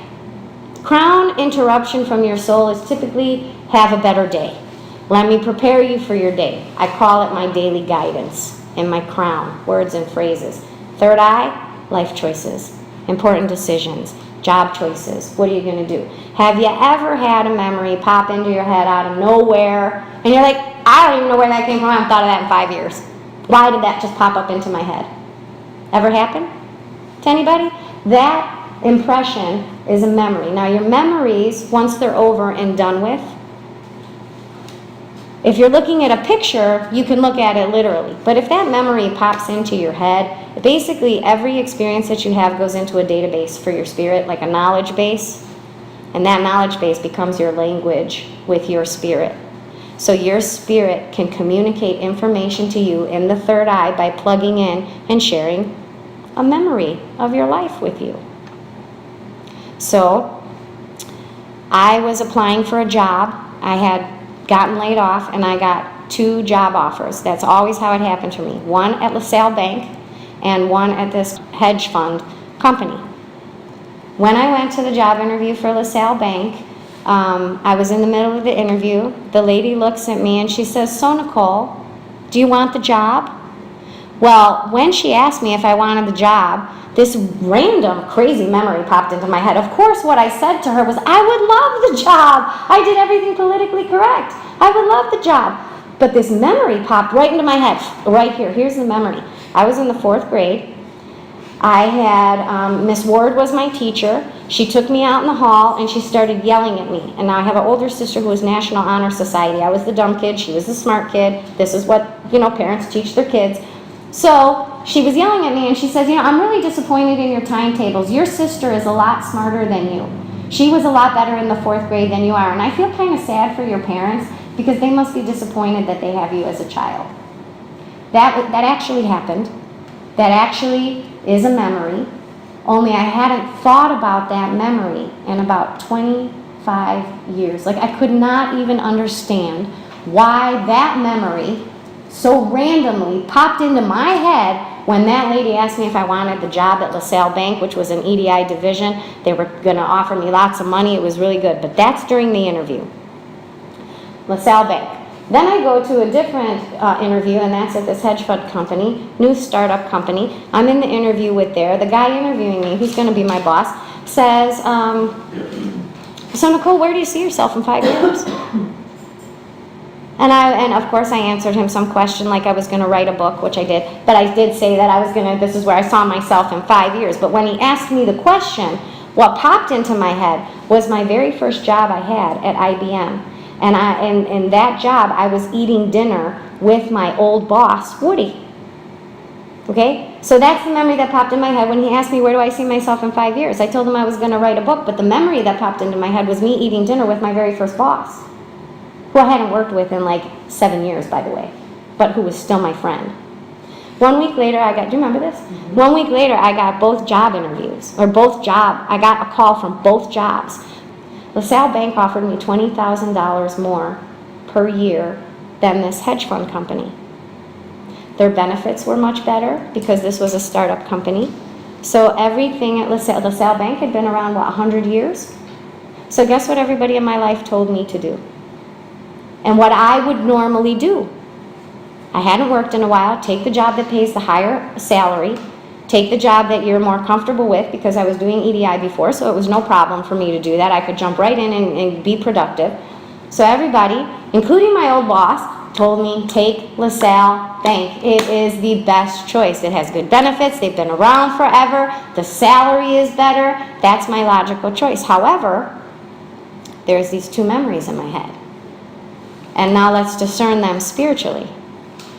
Crown interruption from your soul is typically have a better day. Let me prepare you for your day. I call it my daily guidance in my crown, words and phrases. Third eye, life choices, important decisions, job choices. What are you going to do? Have you ever had a memory pop into your head out of nowhere and you're like, I don't even know where that came from. I haven't thought of that in 5 years. Why did that just pop up into my head? Ever happen to anybody? That impression is a memory. Now your memories, once they're over and done with, if you're looking at a picture, you can look at it literally. But if that memory pops into your head, basically every experience that you have goes into a database for your spirit, like a knowledge base. And that knowledge base becomes your language with your spirit. So your spirit can communicate information to you in the third eye by plugging in and sharing a memory of your life with you. So I was applying for a job. I had gotten laid off and I got 2 job offers. That's always how it happened to me. One at LaSalle Bank and one at this hedge fund company. When I went to the job interview for LaSalle Bank, I was in the middle of the interview. The lady looks at me and she says, so Nicole, do you want the job? Well, when she asked me if I wanted the job, this random crazy memory popped into my head. Of course, what I said to her was, I would love the job. I did everything politically correct. I would love the job. But this memory popped right into my head, right here. Here's the memory. I was in the 4th grade. I had, Miss Ward was my teacher. She took me out in the hall and she started yelling at me. And now I have an older sister who was National Honor Society. I was the dumb kid. She was the smart kid. This is what, parents teach their kids. So she was yelling at me and she says, I'm really disappointed in your timetables. Your sister is a lot smarter than you. She was a lot better in the 4th grade than you are. And I feel kind of sad for your parents because they must be disappointed that they have you as a child. That actually happened. That actually is a memory. Only I hadn't thought about that memory in about 25 years. Like I could not even understand why that memory so randomly popped into my head when that lady asked me if I wanted the job at LaSalle Bank, which was an EDI division. They were going to offer me lots of money. It was really good. But that's during the interview. LaSalle Bank. Then I go to a different interview, and that's at this hedge fund company, new startup company. I'm in the interview with the guy interviewing me, who's going to be my boss, says, so Nicole, where do you see yourself in 5 years? And of course I answered him some question like I was going to write a book, which I did. But I did say that this is where I saw myself in 5 years. But when he asked me the question, What popped into my head was my very first job I had at IBM. And in that job, I was eating dinner with my old boss, Woody. Okay? So that's the memory that popped in my head when he asked me, where do I see myself in 5 years? I told him I was going to write a book, but the memory that popped into my head was me eating dinner with my very first boss, who I hadn't worked with in like 7 years, by the way, but who was still my friend. 1 week later, do you remember this? 1 week later, I got both job interviews, I got a call from both jobs. LaSalle Bank offered me $20,000 more per year than this hedge fund company. Their benefits were much better because this was a startup company. So everything at LaSalle Bank had been around, 100 years? So guess what everybody in my life told me to do? And what I would normally do. I hadn't worked in a while. Take the job that pays the higher salary. Take the job that you're more comfortable with, because I was doing EDI before, so it was no problem for me to do that. I could jump right in and be productive. So everybody, including my old boss, told me, take LaSalle Bank. It is the best choice. It has good benefits. They've been around forever. The salary is better. That's my logical choice. However, there's these two memories in my head. And now let's discern them spiritually.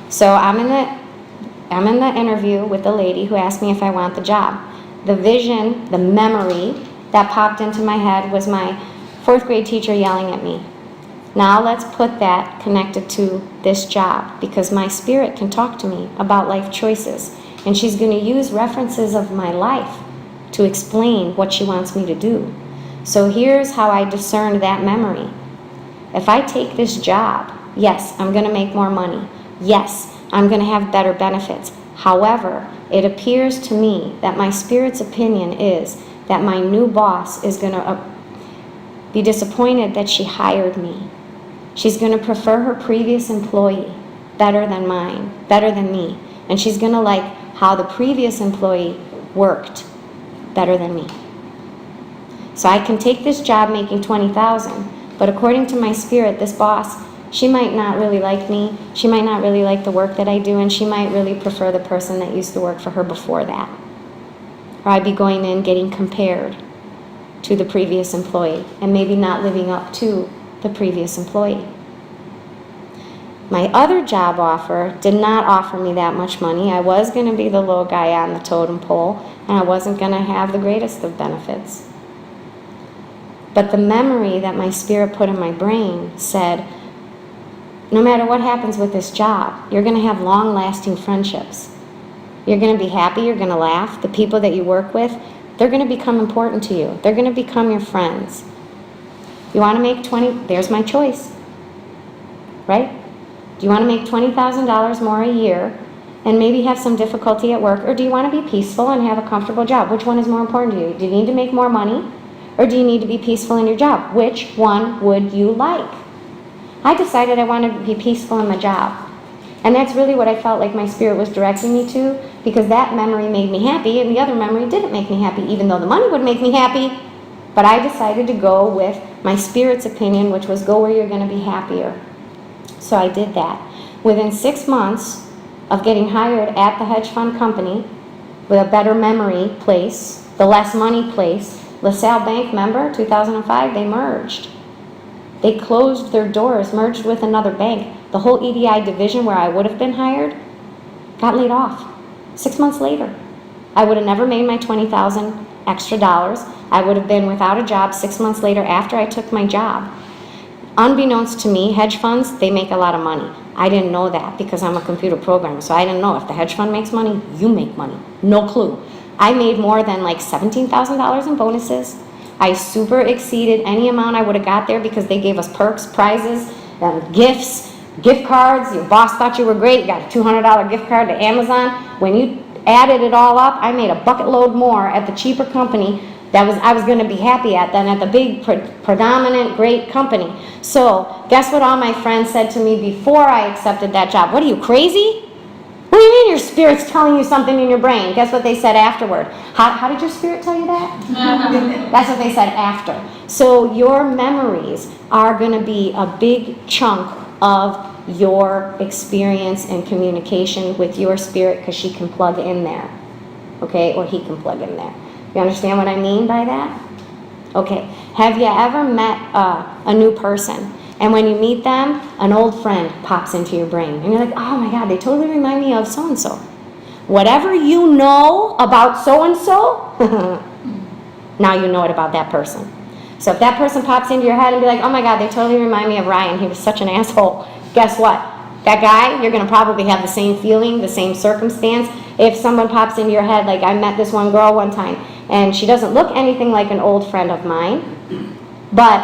So I'm in the interview with the lady who asked me if I want the job. The vision, the memory that popped into my head was my 4th grade teacher yelling at me. Now let's put that connected to this job, because my spirit can talk to me about life choices, and she's going to use references of my life to explain what she wants me to do. So here's how I discerned that memory. If I take this job, yes, I'm going to make more money. Yes, I'm going to have better benefits. However, it appears to me that my spirit's opinion is that my new boss is going to be disappointed that she hired me. She's going to prefer her previous employee better than mine, better than me. And she's going to like how the previous employee worked better than me. So I can take this job making $20,000, but according to my spirit, this boss, she might not really like me. She might not really like the work that I do, and she might really prefer the person that used to work for her before that. Or I'd be going in getting compared to the previous employee and maybe not living up to the previous employee. My other job offer did not offer me that much money. I was going to be the low guy on the totem pole, and I wasn't going to have the greatest of benefits. But the memory that my spirit put in my brain said, no matter what happens with this job, you're going to have long-lasting friendships. You're going to be happy, you're going to laugh. The people that you work with, they're going to become important to you. They're going to become your friends. You want to make there's my choice, right? Do you want to make $20,000 more a year and maybe have some difficulty at work, or do you want to be peaceful and have a comfortable job? Which one is more important to you? Do you need to make more money, or do you need to be peaceful in your job? Which one would you like? I decided I wanted to be peaceful in my job. And that's really what I felt like my spirit was directing me to, because that memory made me happy and the other memory didn't make me happy, even though the money would make me happy. But I decided to go with my spirit's opinion, which was go where you're going to be happier. So I did that. Within 6 months of getting hired at the hedge fund company with a better memory place, the less money place, LaSalle Bank, member, 2005, they merged. They closed their doors, merged with another bank. The whole EDI division where I would have been hired got laid off 6 months later. I would have never made my $20,000 extra dollars. I would have been without a job 6 months later after I took my job. Unbeknownst to me, hedge funds, they make a lot of money. I didn't know that because I'm a computer programmer, so I didn't know if the hedge fund makes money, you make money. No clue. I made more than like $17,000 in bonuses. I super exceeded any amount I would have got there because they gave us perks, prizes, gifts, gift cards. Your boss thought you were great. You got a $200 gift card to Amazon. When you added it all up, I made a bucket load more at the cheaper company that I was going to be happy at than at the big, predominant, great company. So guess what all my friends said to me before I accepted that job? What are you, crazy? What do you mean your spirit's telling you something in your brain? Guess what they said afterward? How did your spirit tell you that? That's what they said after. So your memories are going to be a big chunk of your experience and communication with your spirit, because she can plug in there, okay? Or he can plug in there. You understand what I mean by that? Okay, have you ever met a new person, and when you meet them, an old friend pops into your brain, and you're like, oh my God, they totally remind me of so-and-so. Whatever you know about so-and-so, now you know it about that person. So if that person pops into your head and be like, oh my God, they totally remind me of Ryan, he was such an asshole, guess what? That guy, you're going to probably have the same feeling, the same circumstance. If someone pops into your head, like I met this one girl one time, and she doesn't look anything like an old friend of mine, but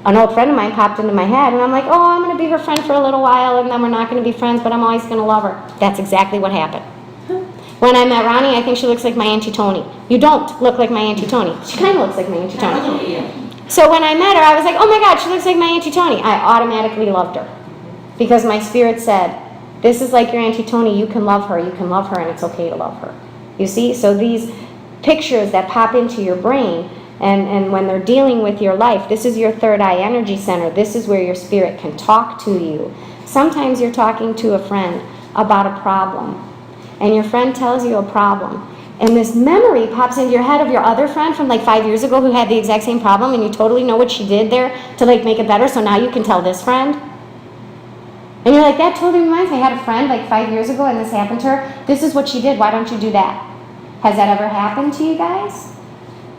an old friend of mine popped into my head, and I'm like, oh, I'm going to be her friend for a little while, and then we're not going to be friends, but I'm always going to love her. That's exactly what happened. When I met Ronnie, I think she looks like my Auntie Tony. You don't look like my Auntie Tony. She kind of looks like my Auntie Tony. So when I met her, I was like, oh my God, she looks like my Auntie Tony. I automatically loved her. Because my spirit said, this is like your Auntie Tony, you can love her, and it's okay to love her. You see? So these pictures that pop into your brain, and when they're dealing with your life, this is your third eye energy center. This is where your spirit can talk to you. Sometimes you're talking to a friend about a problem, and your friend tells you a problem, and this memory pops into your head of your other friend from like 5 years ago who had the exact same problem, and you totally know what she did there to like make it better, so now you can tell this friend. And you're like, that totally reminds me, I had a friend like 5 years ago and this happened to her. This is what she did, why don't you do that? Has that ever happened to you guys?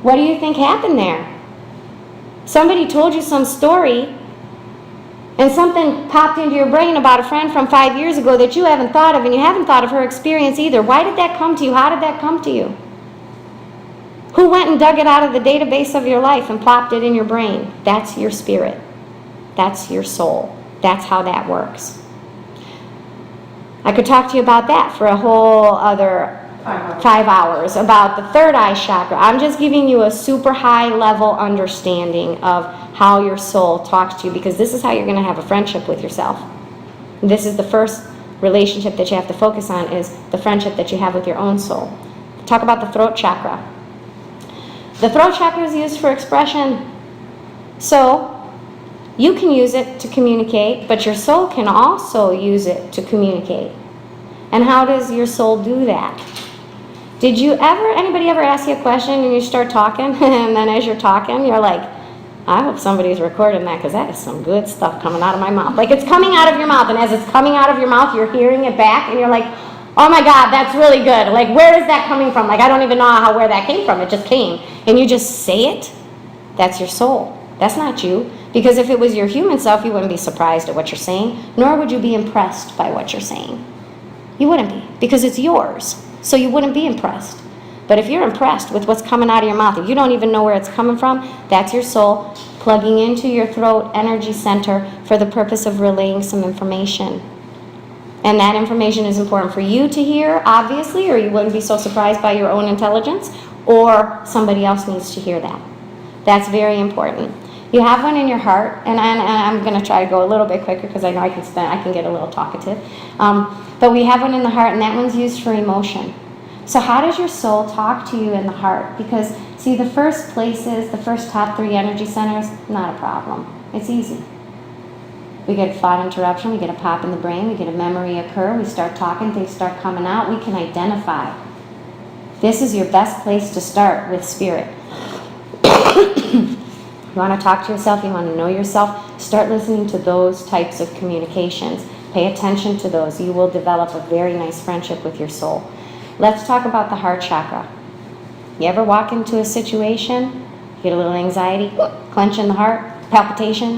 What do you think happened there? Somebody told you some story, and something popped into your brain about a friend from 5 years ago that you haven't thought of, and you haven't thought of her experience either. Why did that come to you? How did that come to you? Who went and dug it out of the database of your life and plopped it in your brain? That's your spirit. That's your soul. That's how that works. I could talk to you about that for a whole other 5 hours, about the third eye chakra. I'm just giving you a super high level understanding of how your soul talks to you, because this is how you're going to have a friendship with yourself. This is the first relationship that you have to focus on, is the friendship that you have with your own soul. Talk about the throat chakra. The throat chakra is used for expression. So you can use it to communicate, but your soul can also use it to communicate. And how does your soul do that? Did anybody ever ask you a question and you start talking, and then as you're talking, you're like, I hope somebody's recording that, because that is some good stuff coming out of my mouth. Like, it's coming out of your mouth, and as it's coming out of your mouth, you're hearing it back, and you're like, oh my God, that's really good. Like, where is that coming from? Like, I don't even know where that came from. It just came. And you just say it. That's your soul. That's not you. Because if it was your human self, you wouldn't be surprised at what you're saying, nor would you be impressed by what you're saying. You wouldn't be, because it's yours. So you wouldn't be impressed. But if you're impressed with what's coming out of your mouth, if you don't even know where it's coming from, that's your soul plugging into your throat energy center for the purpose of relaying some information. And that information is important for you to hear, obviously, or you wouldn't be so surprised by your own intelligence, or somebody else needs to hear that. That's very important. You have one in your heart, and I'm going to try to go a little bit quicker because I know I can get a little talkative. But we have one in the heart, and that one's used for emotion. So how does your soul talk to you in the heart? Because, see, the first top 3 energy centers, not a problem. It's easy. We get a thought interruption, we get a pop in the brain, we get a memory occur, we start talking, things start coming out, we can identify. This is your best place to start with spirit. You want to talk to yourself, you want to know yourself, start listening to those types of communications. Pay attention to those. You will develop a very nice friendship with your soul. Let's talk about the heart chakra. You ever walk into a situation, get a little anxiety, clench in the heart, palpitation?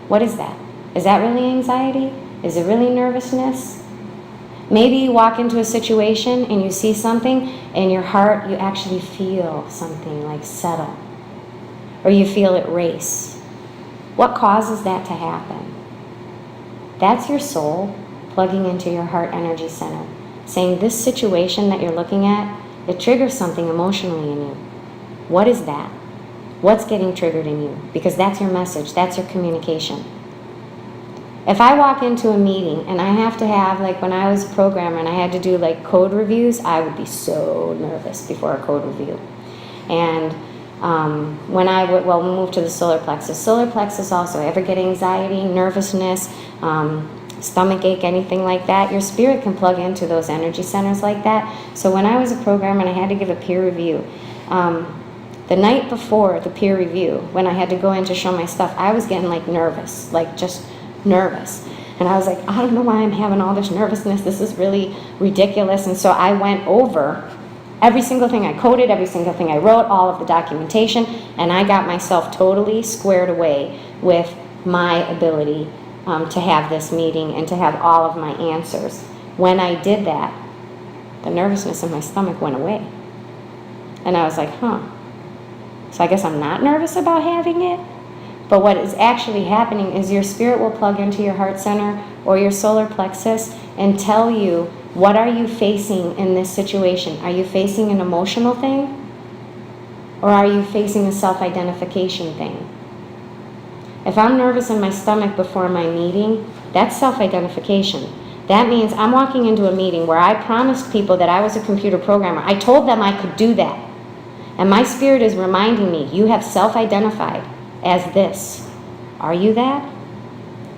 What is that? Is that really anxiety? Is it really nervousness? Maybe you walk into a situation and you see something, in your heart you actually feel something like settle, or you feel it race. What causes that to happen? That's your soul plugging into your heart energy center, saying this situation that you're looking at, it triggers something emotionally in you. What is that? What's getting triggered in you? Because that's your message, that's your communication. If I walk into a meeting and I have to have, like when I was a programmer and I had to do like code reviews, I would be so nervous before a code review. And when I would, we move to the solar plexus also, ever get anxiety, nervousness, stomach ache, anything like that, your spirit can plug into those energy centers like that. So when I was a programmer and I had to give a peer review, The night before the peer review, when I had to go in to show my stuff, I was getting like nervous, like just nervous. And I was like, I don't know why I'm having all this nervousness. This is really ridiculous. And so I went over every single thing I coded, every single thing I wrote, all of the documentation, and I got myself totally squared away with my ability to have this meeting and to have all of my answers. When I did that, the nervousness in my stomach went away. And I was like, so I guess I'm not nervous about having it? But what is actually happening is your spirit will plug into your heart center or your solar plexus and tell you, what are you facing in this situation? Are you facing an emotional thing? Or are you facing a self-identification thing? If I'm nervous in my stomach before my meeting, that's self-identification. That means I'm walking into a meeting where I promised people that I was a computer programmer. I told them I could do that. And my spirit is reminding me, you have self-identified as this. Are you that?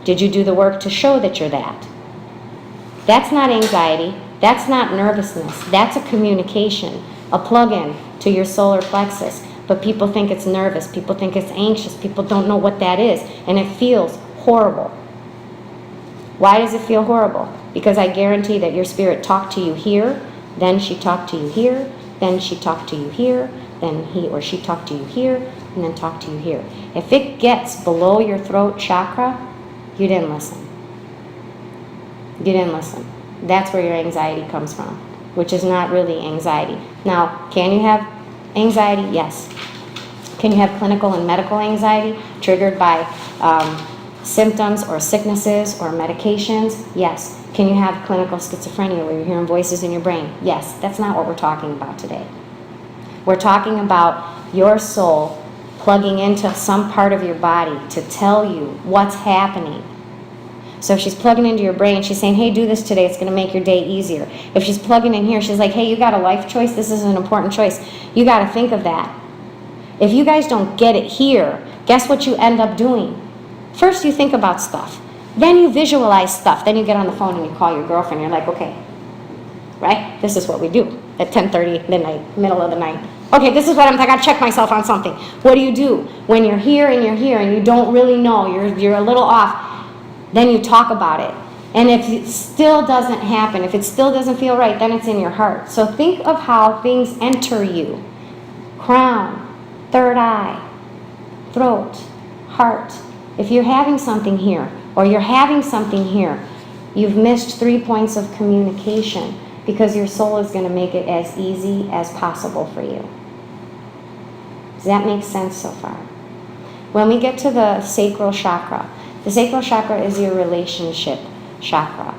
Did you do the work to show that you're that? That's not anxiety. That's not nervousness. That's a communication, a plug-in to your solar plexus. But people think it's nervous. People think it's anxious. People don't know what that is. And it feels horrible. Why does it feel horrible? Because I guarantee that your spirit talked to you here, then she talked to you here, then she talked to you here, then he or she talked to you here, and then talked to you here. If it gets below your throat chakra, you didn't listen. You didn't listen. That's where your anxiety comes from, which is not really anxiety. Now, can you have anxiety? Yes. Can you have clinical and medical anxiety triggered by symptoms or sicknesses or medications? Yes. Can you have clinical schizophrenia where you're hearing voices in your brain? Yes. That's not what we're talking about today. We're talking about your soul plugging into some part of your body to tell you what's happening. So if she's plugging into your brain, she's saying, hey, do this today, it's going to make your day easier. If she's plugging in here, she's like, hey, you got a life choice, this is an important choice. You got to think of that. If you guys don't get it here, guess what you end up doing? First you think about stuff. Then you visualize stuff. Then you get on the phone and you call your girlfriend. You're like, okay, right? This is what we do at 10:30 midnight, middle of the night. Okay, this is what I got to check myself on something. What do you do when you're here and you don't really know, you're a little off? Then you talk about it. And if it still doesn't happen, if it still doesn't feel right, then it's in your heart. So think of how things enter you. Crown, third eye, throat, heart. If you're having something here, or you're having something here, you've missed 3 points of communication because your soul is going to make it as easy as possible for you. Does that make sense so far? When we get to the sacral chakra, the sacral chakra is your relationship chakra.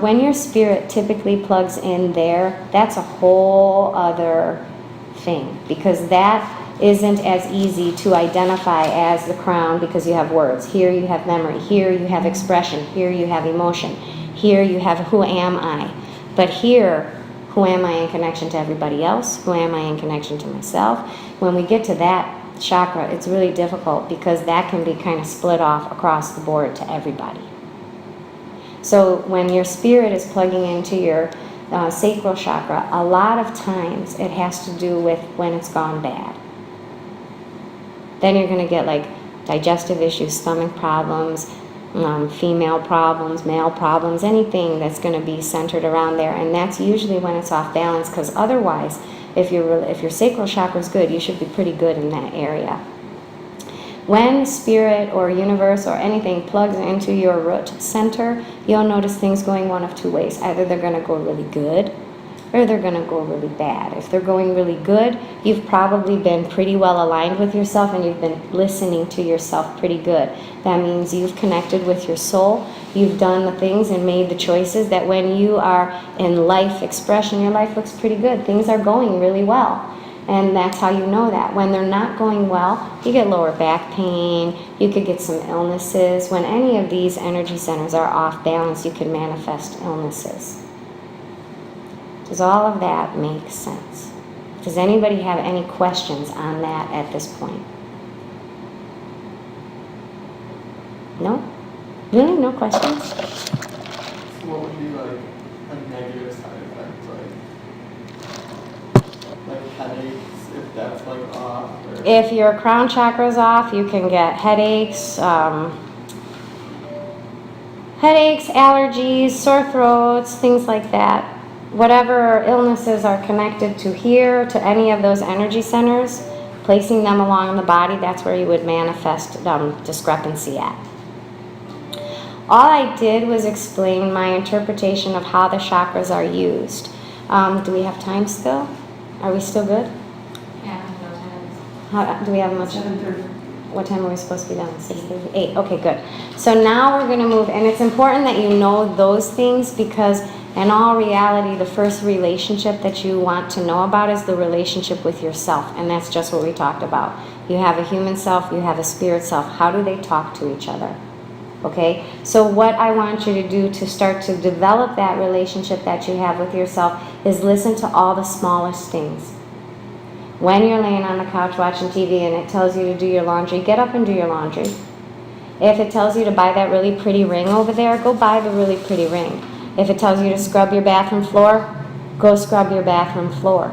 When your spirit typically plugs in there, that's a whole other thing, because that isn't as easy to identify as the crown, because you have words. Here you have memory. Here you have expression. Here you have emotion. Here you have who am I. But here, who am I in connection to everybody else? Who am I in connection to myself? When we get to that chakra, it's really difficult because that can be kind of split off across the board to everybody. So when your spirit is plugging into your sacral chakra, a lot of times it has to do with when it's gone bad. Then you're going to get like digestive issues, stomach problems, female problems, male problems, anything that's going to be centered around there. And that's usually when it's off balance, because otherwise, if your sacral chakra is good, you should be pretty good in that area. When spirit or universe or anything plugs into your root center, you'll notice things going one of two ways. Either they're going to go really good, or they're going to go really bad. If they're going really good, you've probably been pretty well aligned with yourself and you've been listening to yourself pretty good. That means you've connected with your soul, you've done the things and made the choices that when you are in life expression, your life looks pretty good. Things are going really well. And that's how you know that. When they're not going well, you get lower back pain, you could get some illnesses. When any of these energy centers are off balance, you can manifest illnesses. Does all of that make sense? Does anybody have any questions on that at this point? No? Really? No questions? So what would be like a negative side effect? Like headaches if that's like off? Or? If your crown chakra is off, you can get headaches, allergies, sore throats, things like that. Whatever illnesses are connected to here, to any of those energy centers, placing them along the body, that's where you would manifest discrepancy at. All I did was explain my interpretation of how the chakras are used. Do we have time still? Are we still good? Do we have much? 7:30. What time are we supposed to be done? 6:30? 8. Okay, good. So now we're going to move, and it's important that you know those things because in all reality, the first relationship that you want to know about is the relationship with yourself, and that's just what we talked about. You have a human self, you have a spirit self. How do they talk to each other? Okay? So what I want you to do to start to develop that relationship that you have with yourself is listen to all the smallest things. When you're laying on the couch watching TV and it tells you to do your laundry, get up and do your laundry. If it tells you to buy that really pretty ring over there, go buy the really pretty ring. If it tells you to scrub your bathroom floor, go scrub your bathroom floor.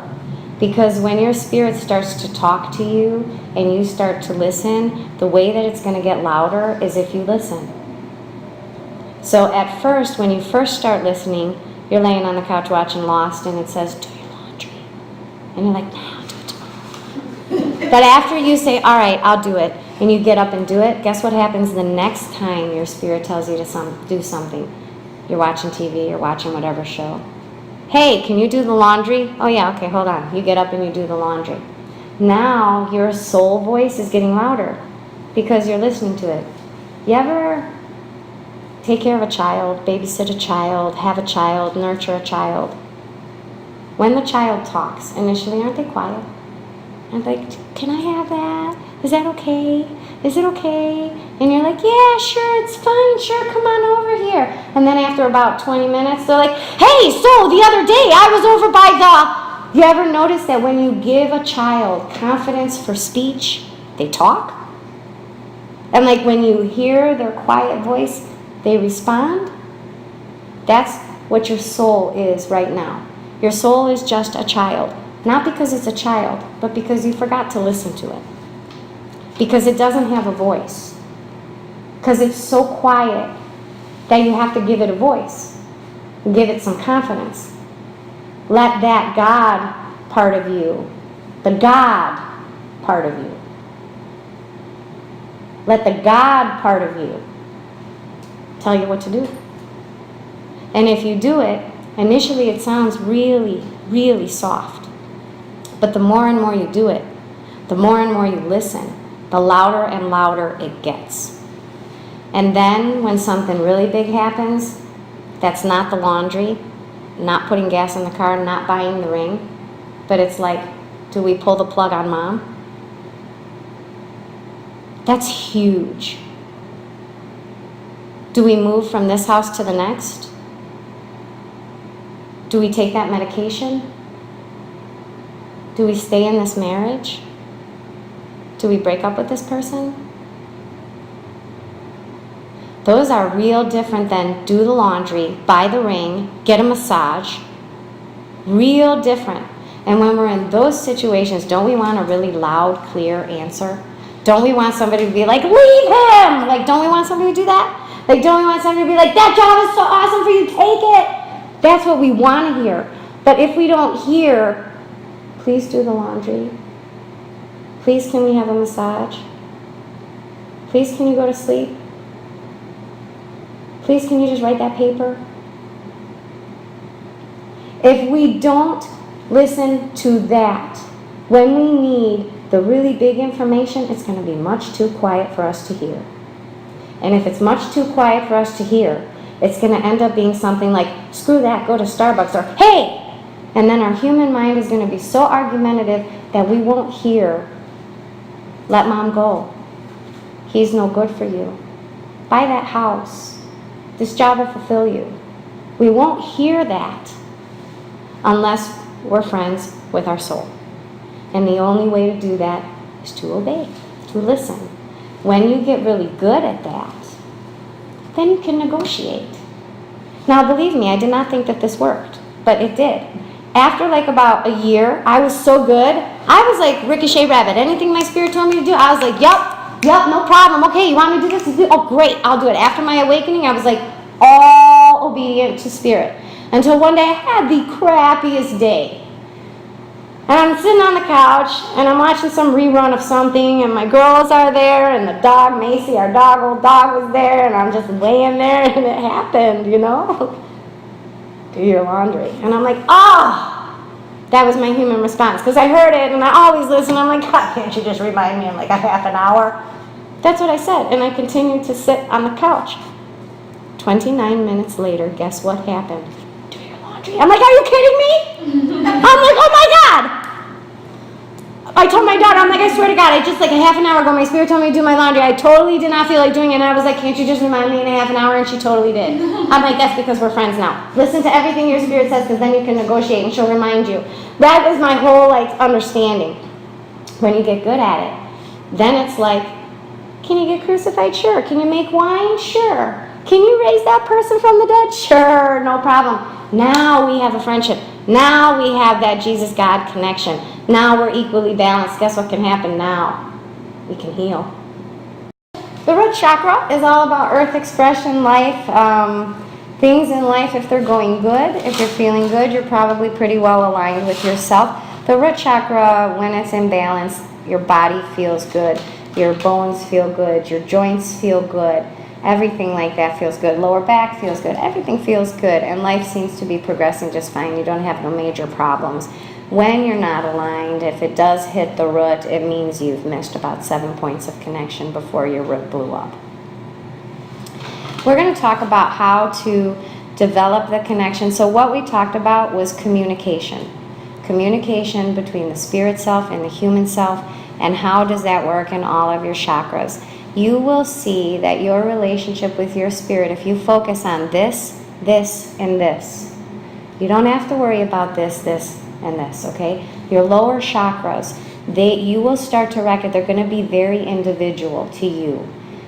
Because when your spirit starts to talk to you and you start to listen, the way that it's going to get louder is if you listen. So at first, when you first start listening, you're laying on the couch watching Lost and it says, do your laundry. And you're like, nah, I'll do it tomorrow. But after you say, all right, I'll do it, and you get up and do it, guess what happens the next time your spirit tells you to do something? You're watching TV, you're watching whatever show. Hey, can you do the laundry? Oh yeah, okay, hold on. You get up and you do the laundry. Now your soul voice is getting louder because you're listening to it. You ever take care of a child, babysit a child, have a child, nurture a child? When the child talks, initially, aren't they quiet? And like, can I have that? Is that okay? Is it okay? And you're like, yeah, sure, it's fine, sure, come on over here. And then after about 20 minutes, they're like, hey, so the other day I was over by the... You ever notice that when you give a child confidence for speech, they talk? And like when you hear their quiet voice, they respond? That's what your soul is right now. Your soul is just a child. Not because it's a child, but because you forgot to listen to it. Because it doesn't have a voice. Because it's so quiet that you have to give it a voice. Give it some confidence. Let that God part of you, the God part of you, let the God part of you tell you what to do. And if you do it, initially it sounds really, really soft. But the more and more you do it, the more and more you listen, the louder and louder it gets. And then when something really big happens, that's not the laundry, not putting gas in the car, not buying the ring, but it's like, do we pull the plug on mom? That's huge. Do we move from this house to the next? Do we take that medication? Do we stay in this marriage? Do we break up with this person? Those are real different than do the laundry, buy the ring, get a massage. Real different. And when we're in those situations, don't we want a really loud, clear answer? Don't we want somebody to be like, leave him! Like, don't we want somebody to do that? Like, don't we want somebody to be like, that job is so awesome for you, take it! That's what we want to hear. But if we don't hear, please do the laundry. Please, can we have a massage? Please, can you go to sleep? Please, can you just write that paper? If we don't listen to that, when we need the really big information, it's going to be much too quiet for us to hear. And if it's much too quiet for us to hear, it's going to end up being something like, screw that, go to Starbucks, or hey! And then our human mind is going to be so argumentative that we won't hear, let mom go. He's no good for you. Buy that house. This job will fulfill you. We won't hear that unless we're friends with our soul. And the only way to do that is to obey, to listen. When you get really good at that, then you can negotiate. Now, believe me, I did not think that this worked, but it did. After like about a year, I was so good. I was like Ricochet Rabbit. Anything my spirit told me to do, I was like, yup, no problem. Okay, you want me to do this? Oh, great, I'll do it. After my awakening, I was like all obedient to spirit. Until one day I had the crappiest day. And I'm sitting on the couch, and I'm watching some rerun of something, and my girls are there, and the dog, Macy, our old dog was there, and I'm just laying there, and it happened, you know? Do your laundry. And I'm like, that was my human response, because I heard it, and I always listen. I'm like, God, can't you just remind me in like a half an hour? That's what I said, and I continued to sit on the couch. 29 minutes later, guess what happened? Do your laundry. I'm like, are you kidding me? I'm like, oh my God. I told my daughter, I'm like, I swear to God, I just like a half an hour ago, my spirit told me to do my laundry. I totally did not feel like doing it, and I was like, can't you just remind me in a half an hour? And she totally did. I'm like, that's because we're friends now. Listen to everything your spirit says, because then you can negotiate, and she'll remind you. That was my whole like understanding. When you get good at it, then it's like, can you get crucified? Sure. Can you make wine? Sure. Can you raise that person from the dead? Sure, no problem. Now we have a friendship. Now we have that Jesus-God connection. Now we're equally balanced. Guess what can happen now? We can heal. The root chakra is all about earth expression, life, things in life. If they're going good, if you're feeling good, you're probably pretty well aligned with yourself. The root chakra, when it's in balance, your body feels good. Your bones feel good. Your joints feel good. Everything like that feels good. Lower back feels good. Everything feels good. And life seems to be progressing just fine. You don't have no major problems. When you're not aligned, if it does hit the root, it means you've missed about 7 points of connection before your root blew up. We're going to talk about how to develop the connection. So what we talked about was communication. Communication between the spirit self and the human self. And how does that work in all of your chakras? You will see that your relationship with your spirit, if you focus on this, this, and this, you don't have to worry about this, and this, okay? Your lower chakras, you will start to recognize they're going to be very individual to you.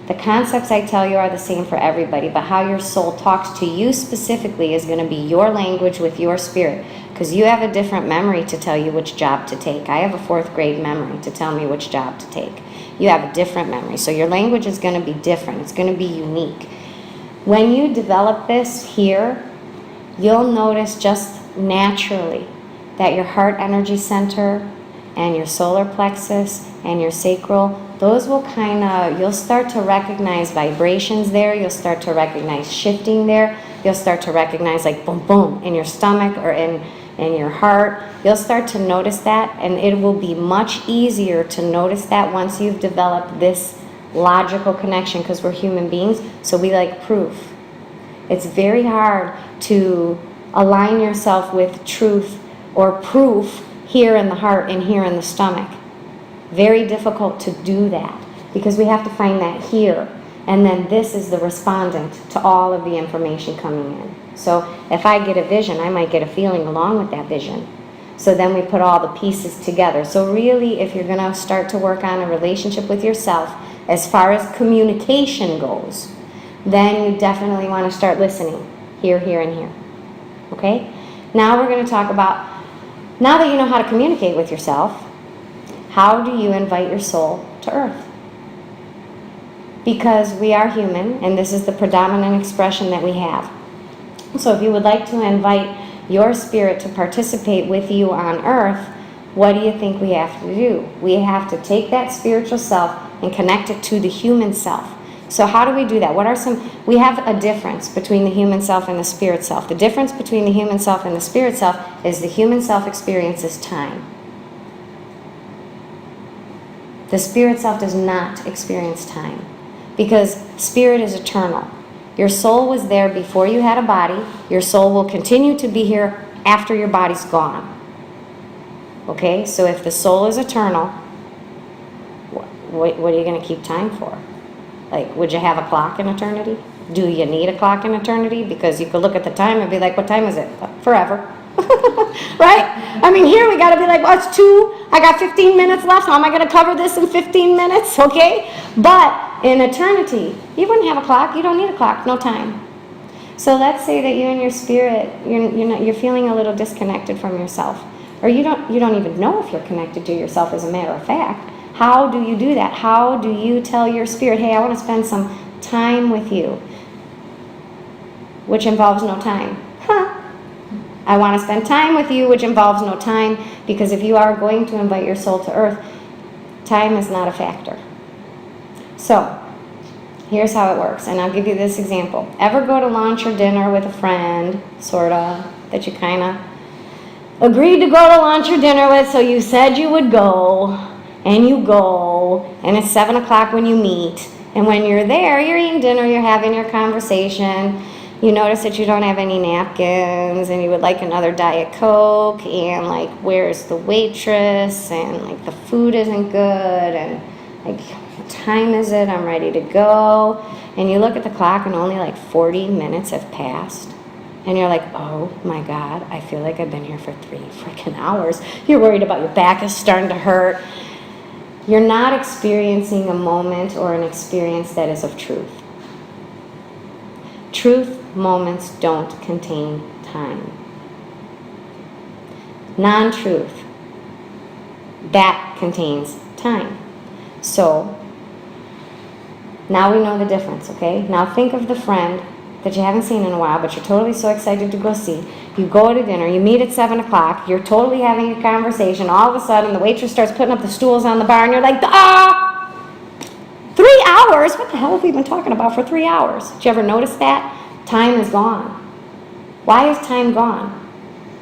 The concepts I tell you are the same for everybody, but how your soul talks to you specifically is going to be your language with your spirit, because you have a different memory to tell you which job to take. I have a 4th grade memory to tell me which job to take. You have a different memory, so your language is going to be different. It's going to be unique. When you develop this here, you'll notice just naturally that your heart energy center and your solar plexus and your sacral, those will you'll start to recognize vibrations there. You'll start to recognize shifting there. You'll start to recognize like boom, boom in your stomach or in your heart. You'll start to notice that, and it will be much easier to notice that once you've developed this logical connection, because we're human beings, so we like proof. It's very hard to align yourself with truth or proof here in the heart and here in the stomach. Very difficult to do that, because we have to find that here, and then this is the respondent to all of the information coming in. So if I get a vision, I might get a feeling along with that vision. So then we put all the pieces together. So really, if you're going to start to work on a relationship with yourself, as far as communication goes, then you definitely want to start listening here, here, and here. Okay? Now we're going to talk about, now that you know how to communicate with yourself, how do you invite your soul to earth? Because we are human, and this is the predominant expression that we have. So if you would like to invite your spirit to participate with you on earth, what do you think we have to do? We have to take that spiritual self and connect it to the human self. So how do we do that? We have a difference between the human self and the spirit self. The difference between the human self and the spirit self is the human self experiences time. The spirit self does not experience time, because spirit is eternal. Your soul was there before you had a body. Your soul will continue to be here after your body's gone. Okay? So if the soul is eternal, what are you going to keep time for? Like, would you have a clock in eternity? Do you need a clock in eternity? Because you could look at the time and be like, what time is it? Forever. Right? I mean, here we got to be like, well, it's 2. I got 15 minutes left. How am I going to cover this in 15 minutes? Okay? But in eternity, you wouldn't have a clock. You don't need a clock. No time. So let's say that you and your spirit, you're feeling a little disconnected from yourself, or you don't even know if you're connected to yourself. As a matter of fact, how do you do that? How do you tell your spirit, hey, I want to spend some time with you, which involves no time? I want to spend time with you, which involves no time, because if you are going to invite your soul to earth, time is not a factor. So, here's how it works, and I'll give you this example. Ever go to lunch or dinner with a friend, sorta, that you kind of agreed to go to lunch or dinner with, so you said you would go, and you go, and it's 7 o'clock when you meet, and when you're there, you're eating dinner, you're having your conversation, you notice that you don't have any napkins, and you would like another Diet Coke, and like, where's the waitress, and like, the food isn't good, and like, what time is it? I'm ready to go. And you look at the clock and only like 40 minutes have passed. And you're like, oh my God, I feel like I've been here for 3 freaking hours. You're worried about your back is starting to hurt. You're not experiencing a moment or an experience that is of truth. Truth moments don't contain time. Non-truth, that contains time. So, now we know the difference, okay? Now think of the friend that you haven't seen in a while, but you're totally so excited to go see. You go to dinner, you meet at 7 o'clock, you're totally having a conversation. All of a sudden, the waitress starts putting up the stools on the bar, and you're like, 3 hours? What the hell have we been talking about for 3 hours? Did you ever notice that? Time is gone. Why is time gone?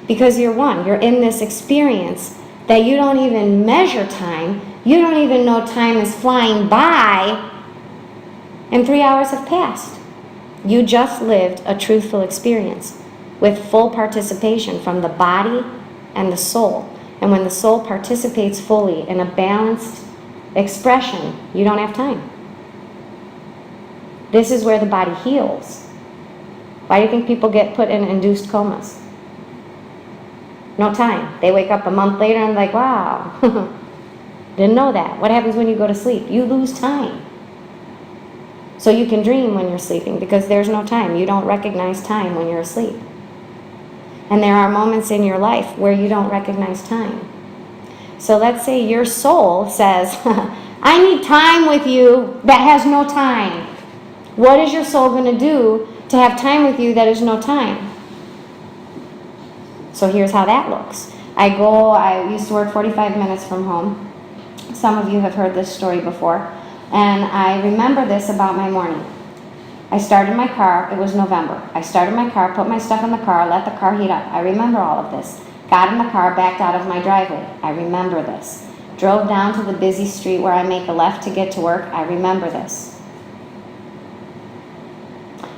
Because you're one. You're in this experience that you don't even measure time. You don't even know time is flying by, and 3 hours have passed. You just lived a truthful experience with full participation from the body and the soul. And when the soul participates fully in a balanced expression, you don't have time. This is where the body heals. Why do you think people get put in induced comas? No time. They wake up a month later and like, wow, didn't know that. What happens when you go to sleep? You lose time. So you can dream when you're sleeping because there's no time. You don't recognize time when you're asleep. And there are moments in your life where you don't recognize time. So let's say your soul says, I need time with you that has no time. What is your soul going to do to have time with you that is no time? So here's how that looks. I used to work 45 minutes from home. Some of you have heard this story before. And I remember this about my morning. I started my car, it was November. I started my car, put my stuff in the car, let the car heat up. I remember all of this. Got in the car, backed out of my driveway. I remember this. Drove down to the busy street where I make a left to get to work. I remember this.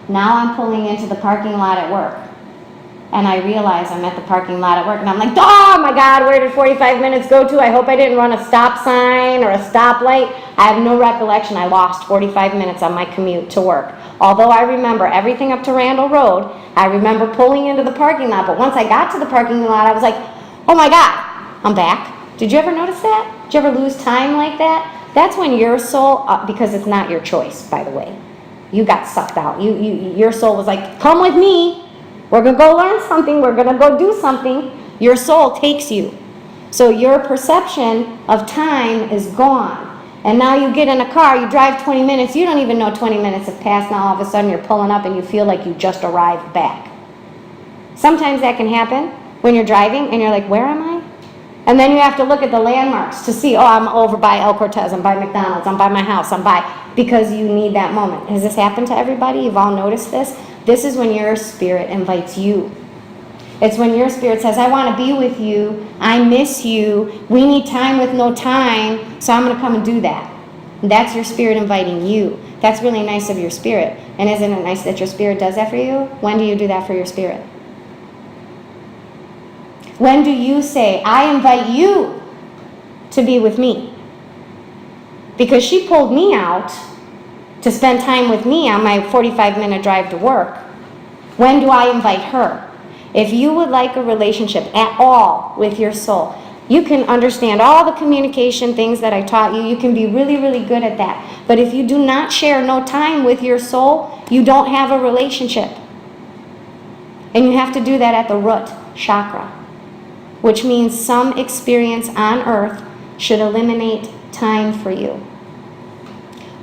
Now I'm pulling into the parking lot at work. And I realize I'm at the parking lot at work, and I'm like, oh my God, where did 45 minutes go to? I hope I didn't run a stop sign or a stoplight. I have no recollection. I lost 45 minutes on my commute to work. Although I remember everything up to Randall Road, I remember pulling into the parking lot, but once I got to the parking lot, I was like, oh my God, I'm back. Did you ever notice that? Did you ever lose time like that? That's when your soul, because it's not your choice, by the way. You got sucked out. Your soul was like, come with me. We're going to go learn something. We're going to go do something. Your soul takes you. So your perception of time is gone. And now you get in a car, you drive 20 minutes, you don't even know 20 minutes have passed. Now all of a sudden you're pulling up and you feel like you just arrived back. Sometimes that can happen when you're driving and you're like, where am I? And then you have to look at the landmarks to see, oh, I'm over by El Cortez, I'm by McDonald's, I'm by my house, because you need that moment. Has this happened to everybody? You've all noticed this? This is when your spirit invites you. It's when your spirit says, I want to be with you, I miss you, we need time with no time, so I'm going to come and do that. And that's your spirit inviting you. That's really nice of your spirit. And isn't it nice that your spirit does that for you? When do you do that for your spirit? When do you say, I invite you to be with me? Because she pulled me out to spend time with me on my 45-minute drive to work. When do I invite her? If you would like a relationship at all with your soul, you can understand all the communication things that I taught you. You can be really, really good at that. But if you do not share no time with your soul, you don't have a relationship. And you have to do that at the root chakra, which means some experience on earth should eliminate time for you.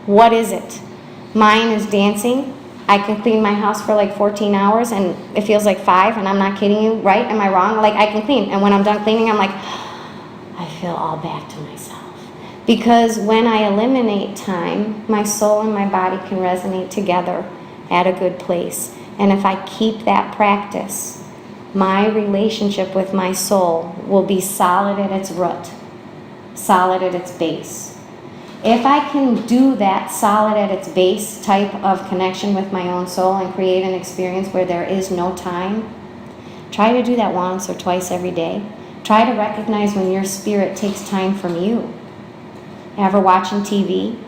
What is it? Mine is dancing. I can clean my house for like 14 hours and it feels like 5, and I'm not kidding you, right? Am I wrong? Like, I can clean, and when I'm done cleaning, I'm like, I feel all back to myself. Because when I eliminate time, my soul and my body can resonate together at a good place. And if I keep that practice, my relationship with my soul will be solid at its root, solid at its base. If I can do that solid at its base type of connection with my own soul and create an experience where there is no time, try to do that once or twice every day. Try to recognize when your spirit takes time from you. Ever watching TV?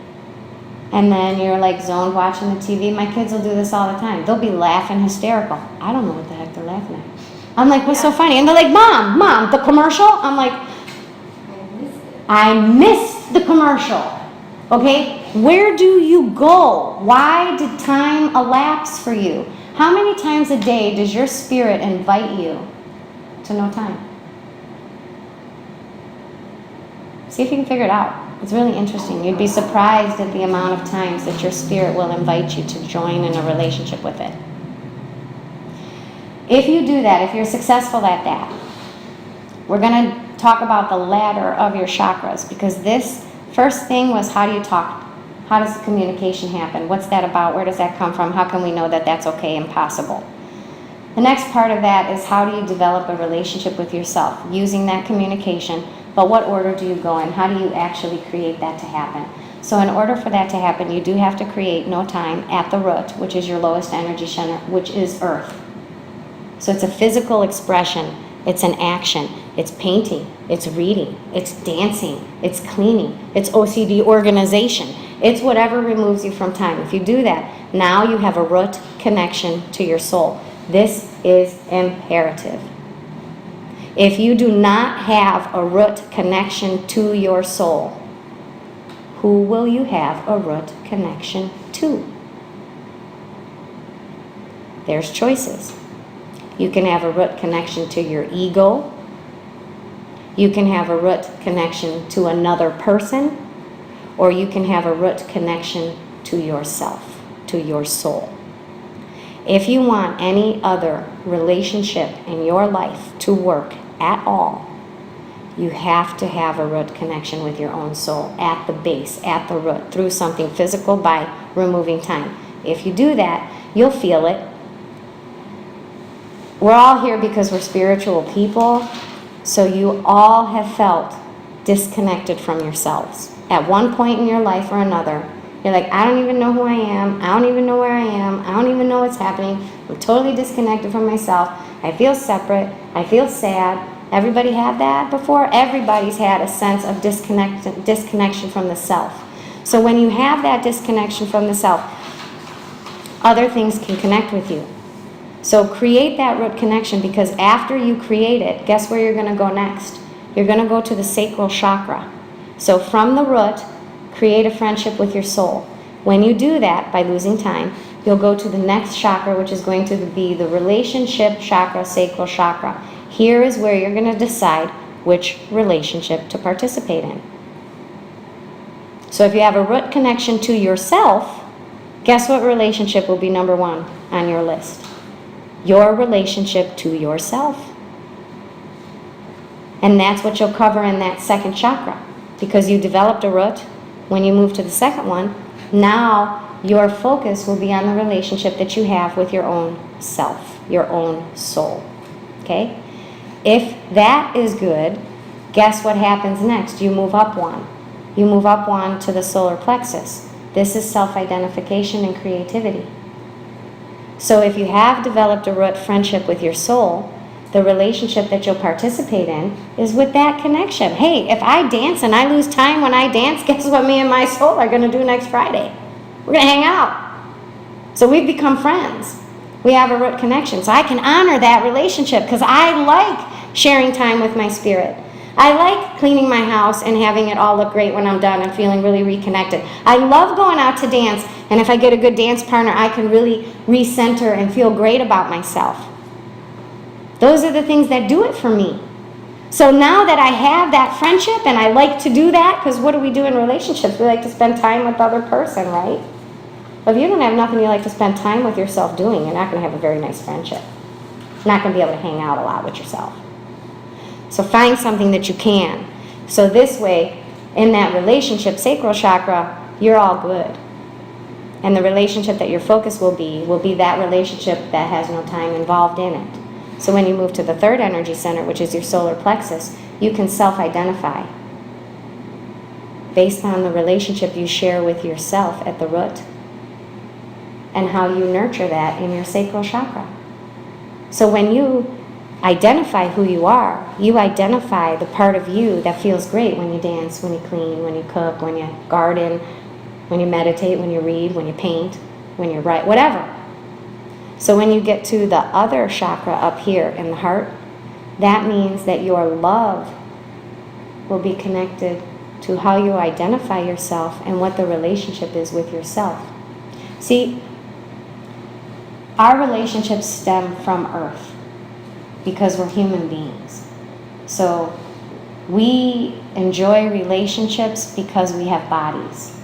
And then you're like zoned watching the TV. My kids will do this all the time. They'll be laughing hysterical. I don't know what the heck they're laughing at. I'm like, what's so funny? And they're like, Mom, the commercial? I'm like, I missed the commercial. Okay? Where do you go? Why did time elapse for you? How many times a day does your spirit invite you to no time? See if you can figure it out. It's really interesting. You'd be surprised at the amount of times that your spirit will invite you to join in a relationship with it. If you do that, if you're successful at that, we're going to talk about the ladder of your chakras, because this first thing was, how do you talk? How does the communication happen? What's that about? Where does that come from? How can we know that that's okay and possible? The next part of that is, how do you develop a relationship with yourself using that communication? But what order do you go in? How do you actually create that to happen? So in order for that to happen, you do have to create no time at the root, which is your lowest energy center, which is earth. So it's a physical expression. It's an action. It's painting. It's reading. It's dancing. It's cleaning. It's OCD organization. It's whatever removes you from time. If you do that, now you have a root connection to your soul. This is imperative. If you do not have a root connection to your soul, who will you have a root connection to? There's choices. You can have a root connection to your ego. You can have a root connection to another person, or you can have a root connection to yourself, to your soul. If you want any other relationship in your life to work at all, you have to have a root connection with your own soul at the base, at the root, through something physical by removing time. If you do that, you'll feel it. We're all here because we're spiritual people, so you all have felt disconnected from yourselves. At one point in your life or another, you're like, I don't even know who I am. I don't even know where I am. I don't even know what's happening. I'm totally disconnected from myself. I feel separate. I feel sad. Everybody had that before? Everybody's had a sense of disconnection from the self. So when you have that disconnection from the self, other things can connect with you. So create that root connection, because after you create it, guess where you're going to go next? You're going to go to the sacral chakra. So from the root, create a friendship with your soul. When you do that, by losing time, you'll go to the next chakra, which is going to be the relationship chakra, sacral chakra. Here is where you're going to decide which relationship to participate in. So if you have a root connection to yourself, guess what relationship will be number 1 on your list? Your relationship to yourself. And that's what you'll cover in that second chakra, because you developed a root. When you move to the second one, now your focus will be on the relationship that you have with your own self, your own soul. Okay? If that is good, guess what happens next? You move up one. You move up one to the solar plexus. This is self-identification and creativity. So if you have developed a root friendship with your soul, the relationship that you'll participate in is with that connection. Hey, if I dance and I lose time when I dance, guess what me and my soul are going to do next Friday? We're going to hang out. So we've become friends. We have a root connection. So I can honor that relationship because I like sharing time with my spirit. I like cleaning my house and having it all look great when I'm done and feeling really reconnected. I love going out to dance, and if I get a good dance partner, I can really recenter and feel great about myself. Those are the things that do it for me. So now that I have that friendship and I like to do that, because what do we do in relationships? We like to spend time with the other person, right? But if you don't have nothing you like to spend time with yourself doing, you're not going to have a very nice friendship. You're not going to be able to hang out a lot with yourself. So find something that you can. So this way, in that relationship, sacral chakra, you're all good. And the relationship that your focus will be that relationship that has no time involved in it. So when you move to the third energy center, which is your solar plexus, you can self-identify based on the relationship you share with yourself at the root and how you nurture that in your sacral chakra. So when you identify who you are, you identify the part of you that feels great when you dance, when you clean, when you cook, when you garden, when you meditate, when you read, when you paint, when you write, whatever. So when you get to the other chakra up here in the heart, that means that your love will be connected to how you identify yourself and what the relationship is with yourself. See, our relationships stem from Earth because we're human beings. So we enjoy relationships because we have bodies.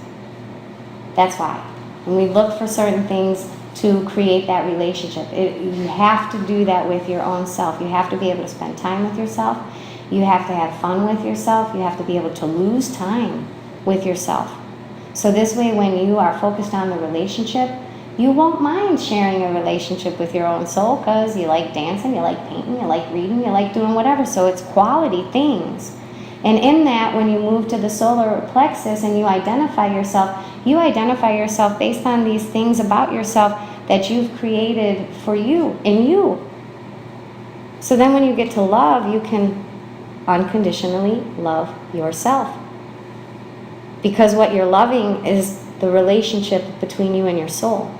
That's why. And we look for certain things to create that relationship. You have to do that with your own self. You have to be able to spend time with yourself. You have to have fun with yourself. You have to be able to lose time with yourself. So this way, when you are focused on the relationship, you won't mind sharing a relationship with your own soul because you like dancing, you like painting, you like reading, you like doing whatever. So it's quality things. And in that, when you move to the solar plexus and you identify yourself based on these things about yourself that you've created for you, in you. So then when you get to love, you can unconditionally love yourself. Because what you're loving is the relationship between you and your soul.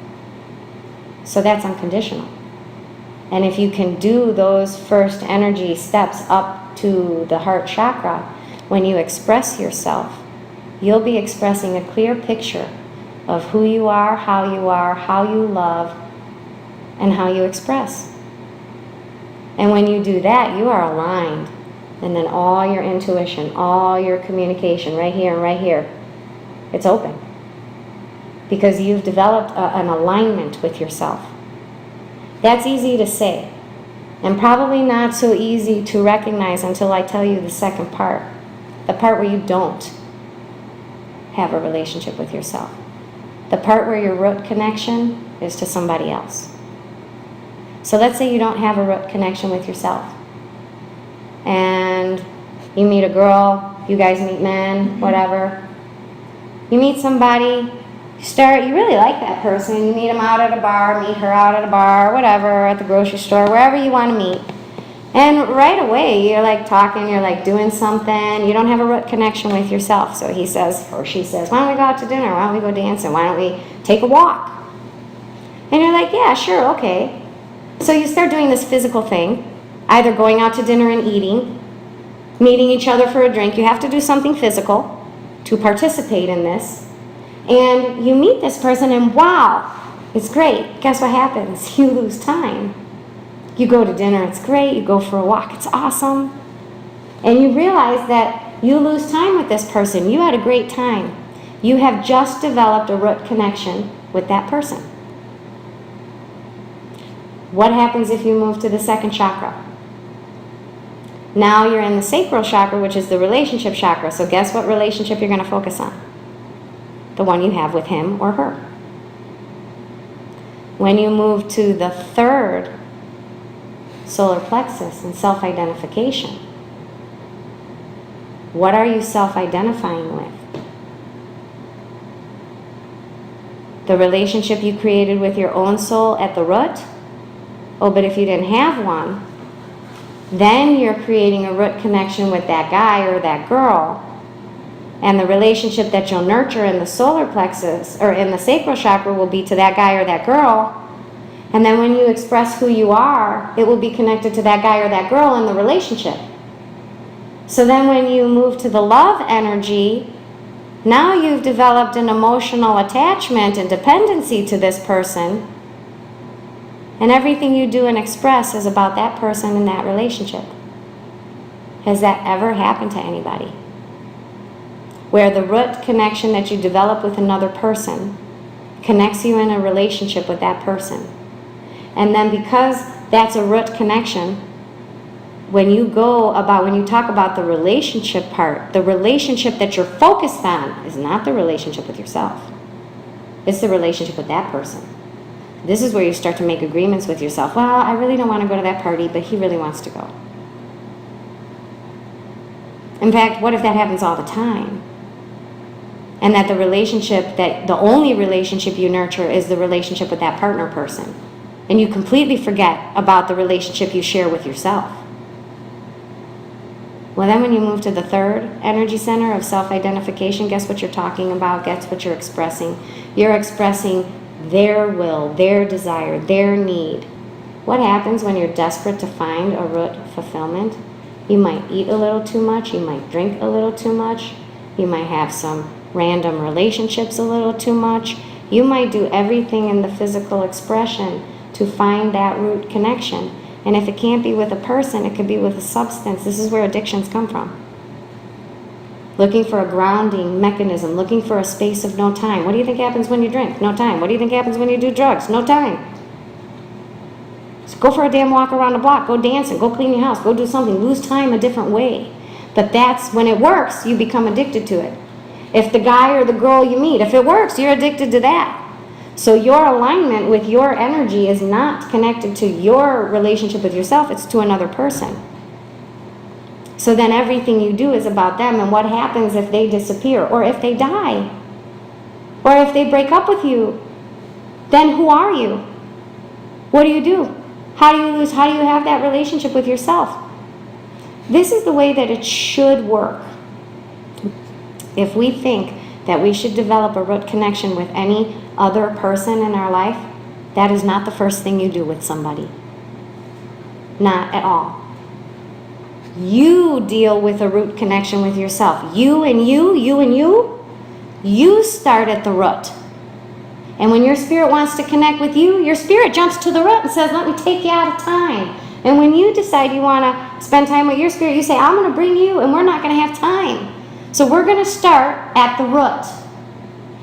So that's unconditional. And if you can do those first energy steps up to the heart chakra, when you express yourself, you'll be expressing a clear picture of who you are, how you love, and how you express. And when you do that, you are aligned. And then all your intuition, all your communication, right here and right here, it's open. Because you've developed an alignment with yourself. That's easy to say, and probably not so easy to recognize until I tell you the second part. The part where you don't have a relationship with yourself. The part where your root connection is to somebody else. So let's say you don't have a root connection with yourself. And you meet a girl, you guys meet men, whatever. You meet somebody, you really like that person, you meet them out at a bar, meet her out at a bar, whatever, at the grocery store, wherever you want to meet. And right away, you're like talking, you're like doing something, you don't have a root connection with yourself. So he says, or she says, why don't we go out to dinner? Why don't we go dancing? Why don't we take a walk? And you're like, yeah, sure, okay. So you start doing this physical thing, either going out to dinner and eating, meeting each other for a drink. You have to do something physical to participate in this. And you meet this person and wow, it's great. Guess what happens? You lose time. You go to dinner, it's great. You go for a walk, it's awesome. And you realize that you lose time with this person. You had a great time. You have just developed a root connection with that person. What happens if you move to the second chakra? Now you're in the sacral chakra, which is the relationship chakra. So guess what relationship you're going to focus on? The one you have with him or her. When you move to the third solar plexus and self-identification, what are you self-identifying with? The relationship you created with your own soul at the root? Oh, but if you didn't have one, then you're creating a root connection with that guy or that girl. And the relationship that you'll nurture in the solar plexus or in the sacral chakra will be to that guy or that girl. And then when you express who you are, it will be connected to that guy or that girl in the relationship. So then when you move to the love energy, now you've developed an emotional attachment and dependency to this person. And everything you do and express is about that person and that relationship. Has that ever happened to anybody? Where the root connection that you develop with another person connects you in a relationship with that person. And then because that's a root connection, when you talk about the relationship part, the relationship that you're focused on is not the relationship with yourself. It's the relationship with that person. This is where you start to make agreements with yourself. Well, I really don't want to go to that party, but he really wants to go. In fact, what if that happens all the time? And that the only relationship you nurture is the relationship with that partner person. And you completely forget about the relationship you share with yourself. Well, then when you move to the third energy center of self-identification, guess what you're talking about? Guess what you're expressing? You're expressing their will, their desire, their need. What happens when you're desperate to find a root fulfillment? You might eat a little too much. You might drink a little too much. You might have some random relationships a little too much. You might do everything in the physical expression to find that root connection. And if it can't be with a person, it could be with a substance. This is where addictions come from. Looking for a grounding mechanism, looking for a space of no time. What do you think happens when you drink? No time. What do you think happens when you do drugs? No time. So go for a damn walk around the block. Go dancing. Go clean your house. Go do something. Lose time a different way. But that's when it works, you become addicted to it. If the guy or the girl you meet, if it works, you're addicted to that. So your alignment with your energy is not connected to your relationship with yourself, it's to another person. So then everything you do is about them, and what happens if they disappear, or if they die, or if they break up with you, then who are you? What do? How do you lose? How do you have that relationship with yourself? This is the way that it should work. If we think that we should develop a root connection with any other person in our life, that is not the first thing you do with somebody. Not at all. You deal with a root connection with yourself. You and you, you start at the root. And when your spirit wants to connect with you, your spirit jumps to the root and says, let me take you out of time. And when you decide you want to spend time with your spirit, you say, I'm going to bring you, and we're not going to have time. So we're going to start at the root.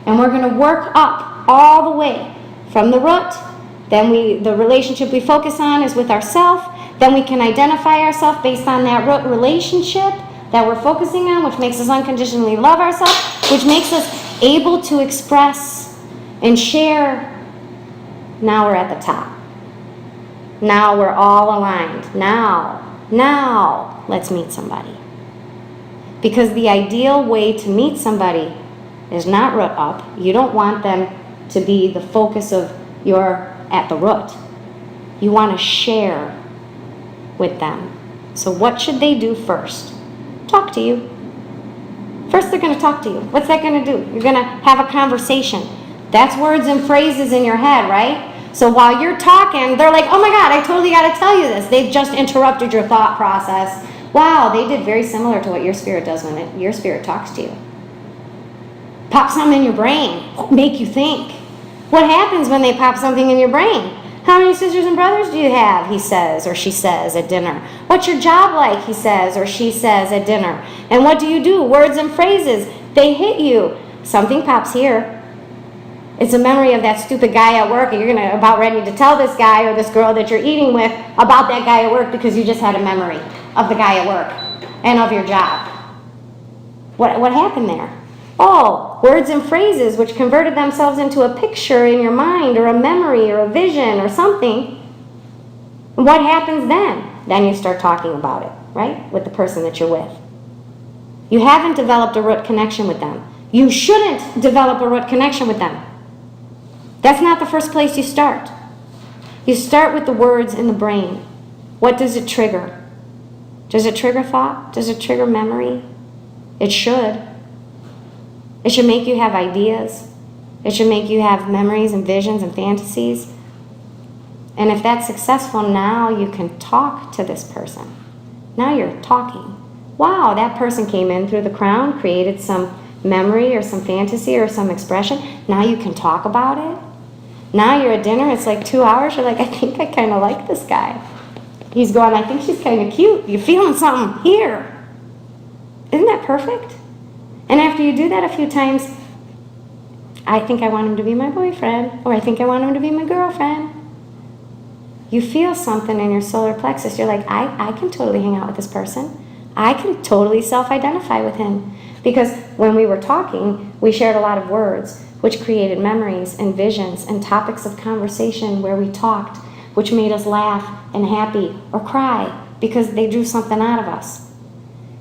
And we're going to work up all the way from the root. Then the relationship we focus on is with ourselves. Then we can identify ourselves based on that root relationship that we're focusing on, which makes us unconditionally love ourselves, which makes us able to express and share. Now we're at the top. Now we're all aligned. Now, let's meet somebody. Because the ideal way to meet somebody is not root up. You don't want them to be the focus of your at the root. You want to share with them. So what should they do first? Talk to you. First they're going to talk to you. What's that going to do? You're going to have a conversation. That's words and phrases in your head, right? So while you're talking, they're like, oh my God, I totally got to tell you this. They've just interrupted your thought process. Wow, they did very similar to what your spirit does when your spirit talks to you. Pop something in your brain, make you think. What happens when they pop something in your brain? How many sisters and brothers do you have, he says or she says at dinner. What's your job like, he says or she says at dinner. And what do? Words and phrases, they hit you. Something pops here. It's a memory of that stupid guy at work, and you're about ready to tell this guy or this girl that you're eating with about that guy at work because you just had a memory of the guy at work and of your job. What happened there? Oh, words and phrases which converted themselves into a picture in your mind or a memory or a vision or something. And what happens then? Then you start talking about it, right? With the person that you're with. You haven't developed a root connection with them. You shouldn't develop a root connection with them. That's not the first place you start. You start with the words in the brain. What does it trigger? Does it trigger thought? Does it trigger memory? It should. It should make you have ideas. It should make you have memories and visions and fantasies. And if that's successful, now you can talk to this person. Now you're talking. Wow, that person came in through the crown, created some memory or some fantasy or some expression. Now you can talk about it. Now you're at dinner, it's like 2 hours, you're like, I think I kind of like this guy. He's going, I think she's kind of cute. You're feeling something here. Isn't that perfect? And after you do that a few times, I think I want him to be my boyfriend, or I think I want him to be my girlfriend. You feel something in your solar plexus. You're like, I can totally hang out with this person. I can totally self-identify with him. Because when we were talking, we shared a lot of words, which created memories and visions and topics of conversation where we talked, which made us laugh and happy or cry because they drew something out of us.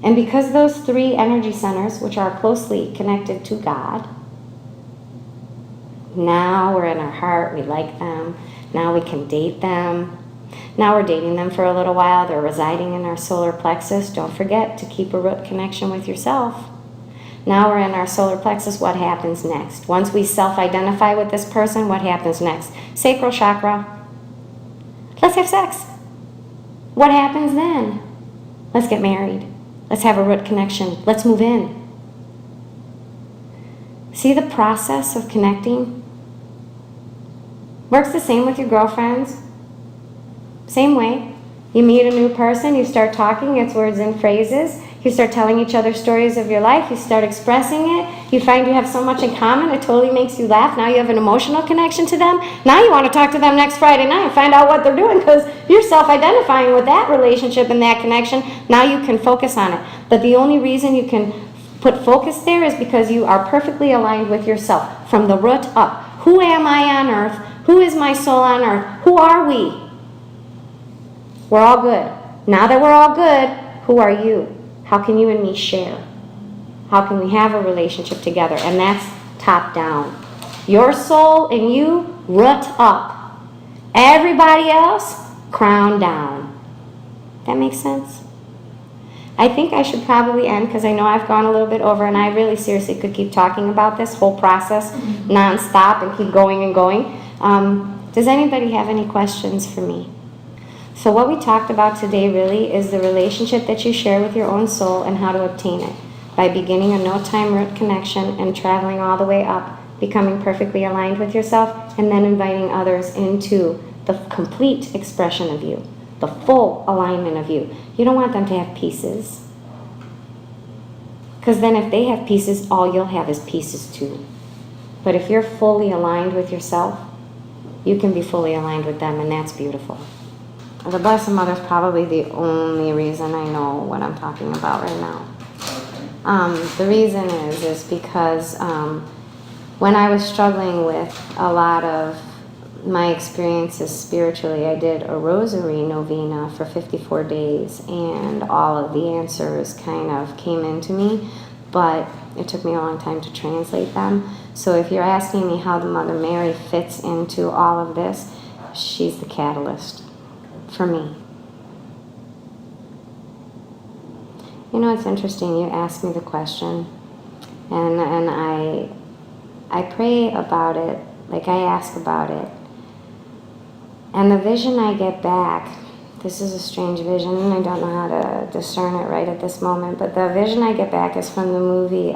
And because those 3 energy centers, which are closely connected to God, now we're in our heart, we like them, now we can date them. Now we're dating them for a little while, they're residing in our solar plexus. Don't forget to keep a root connection with yourself. Now we're in our solar plexus, what happens next? Once we self-identify with this person, what happens next? Sacral chakra. Let's have sex. What happens then? Let's get married. Let's have a root connection. Let's move in. See the process of connecting? Works the same with your girlfriends. Same way. You meet a new person, you start talking, it's words and phrases. You start telling each other stories of your life, you start expressing it. You find you have so much in common, it totally makes you laugh. Now you have an emotional connection to them. Now you want to talk to them next Friday night and find out what they're doing because you're self-identifying with that relationship and that connection. Now you can focus on it. But the only reason you can put focus there is because you are perfectly aligned with yourself from the root up. Who am I on earth? Who is my soul on earth? Who are we? We're all good. Now that we're all good, who are you? How can you and me share? How can we have a relationship together? And that's top down. Your soul and you, root up. Everybody else, crown down. That makes sense? I think I should probably end because I know I've gone a little bit over and I really seriously could keep talking about this whole process nonstop and keep going and going. Does anybody have any questions for me? So what we talked about today really is the relationship that you share with your own soul and how to obtain it by beginning a no-time root connection and traveling all the way up, becoming perfectly aligned with yourself, and then inviting others into the complete expression of you, the full alignment of you. You don't want them to have pieces. Because then if they have pieces, all you'll have is pieces too. But if you're fully aligned with yourself, you can be fully aligned with them, and that's beautiful. The Blessed Mother is probably the only reason I know what I'm talking about right now. The reason is because when I was struggling with a lot of my experiences spiritually, I did a rosary novena for 54 days, and all of the answers kind of came into me, but it took me a long time to translate them. So if you're asking me how the Mother Mary fits into all of this, she's the catalyst for me. You know, it's interesting, you asked me the question, and I pray about it, like I ask about it, and the vision I get back, this is a strange vision, and I don't know how to discern it right at this moment, but the vision I get back is from the movie,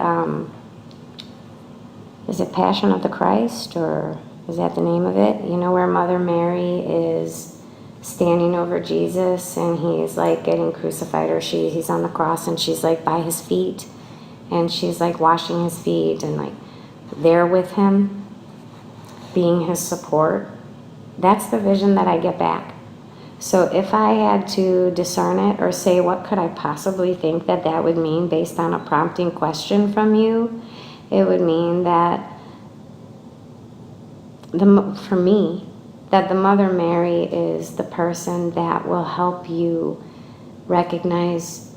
is it Passion of the Christ, or is that the name of it? You know, where Mother Mary is standing over Jesus and he's like getting crucified, or he's on the cross and she's like by his feet and she's like washing his feet and like there with him, being his support. That's the vision that I get back. So if I had to discern it or say what could I possibly think that that would mean based on a prompting question from you, it would mean that for me, that the Mother Mary is the person that will help you recognize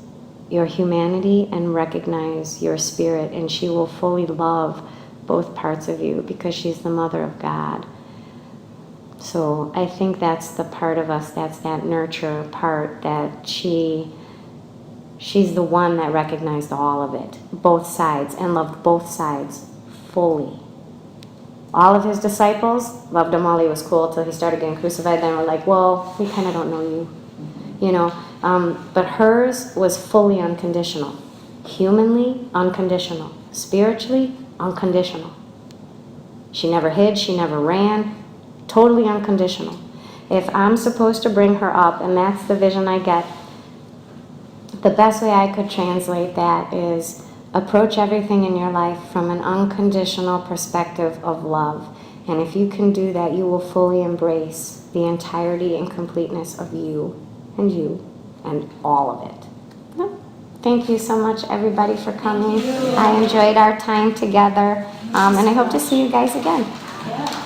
your humanity and recognize your spirit, and she will fully love both parts of you because she's the Mother of God. So I think that's the part of us, that's that nurture part, that she's the one that recognized all of it, both sides, and loved both sides fully. All of his disciples loved him while he was cool till he started getting crucified. Then we're like, well, we kind of don't know you, you know. But hers was fully unconditional. Humanly, unconditional. Spiritually, unconditional. She never hid, she never ran. totally unconditional. If I'm supposed to bring her up, and that's the vision I get, the best way I could translate that is approach everything in your life from an unconditional perspective of love. And if you can do that, you will fully embrace the entirety and completeness of you and all of it. Thank you so much, everybody, for coming. I enjoyed our time together, and I hope to see you guys again. Yeah.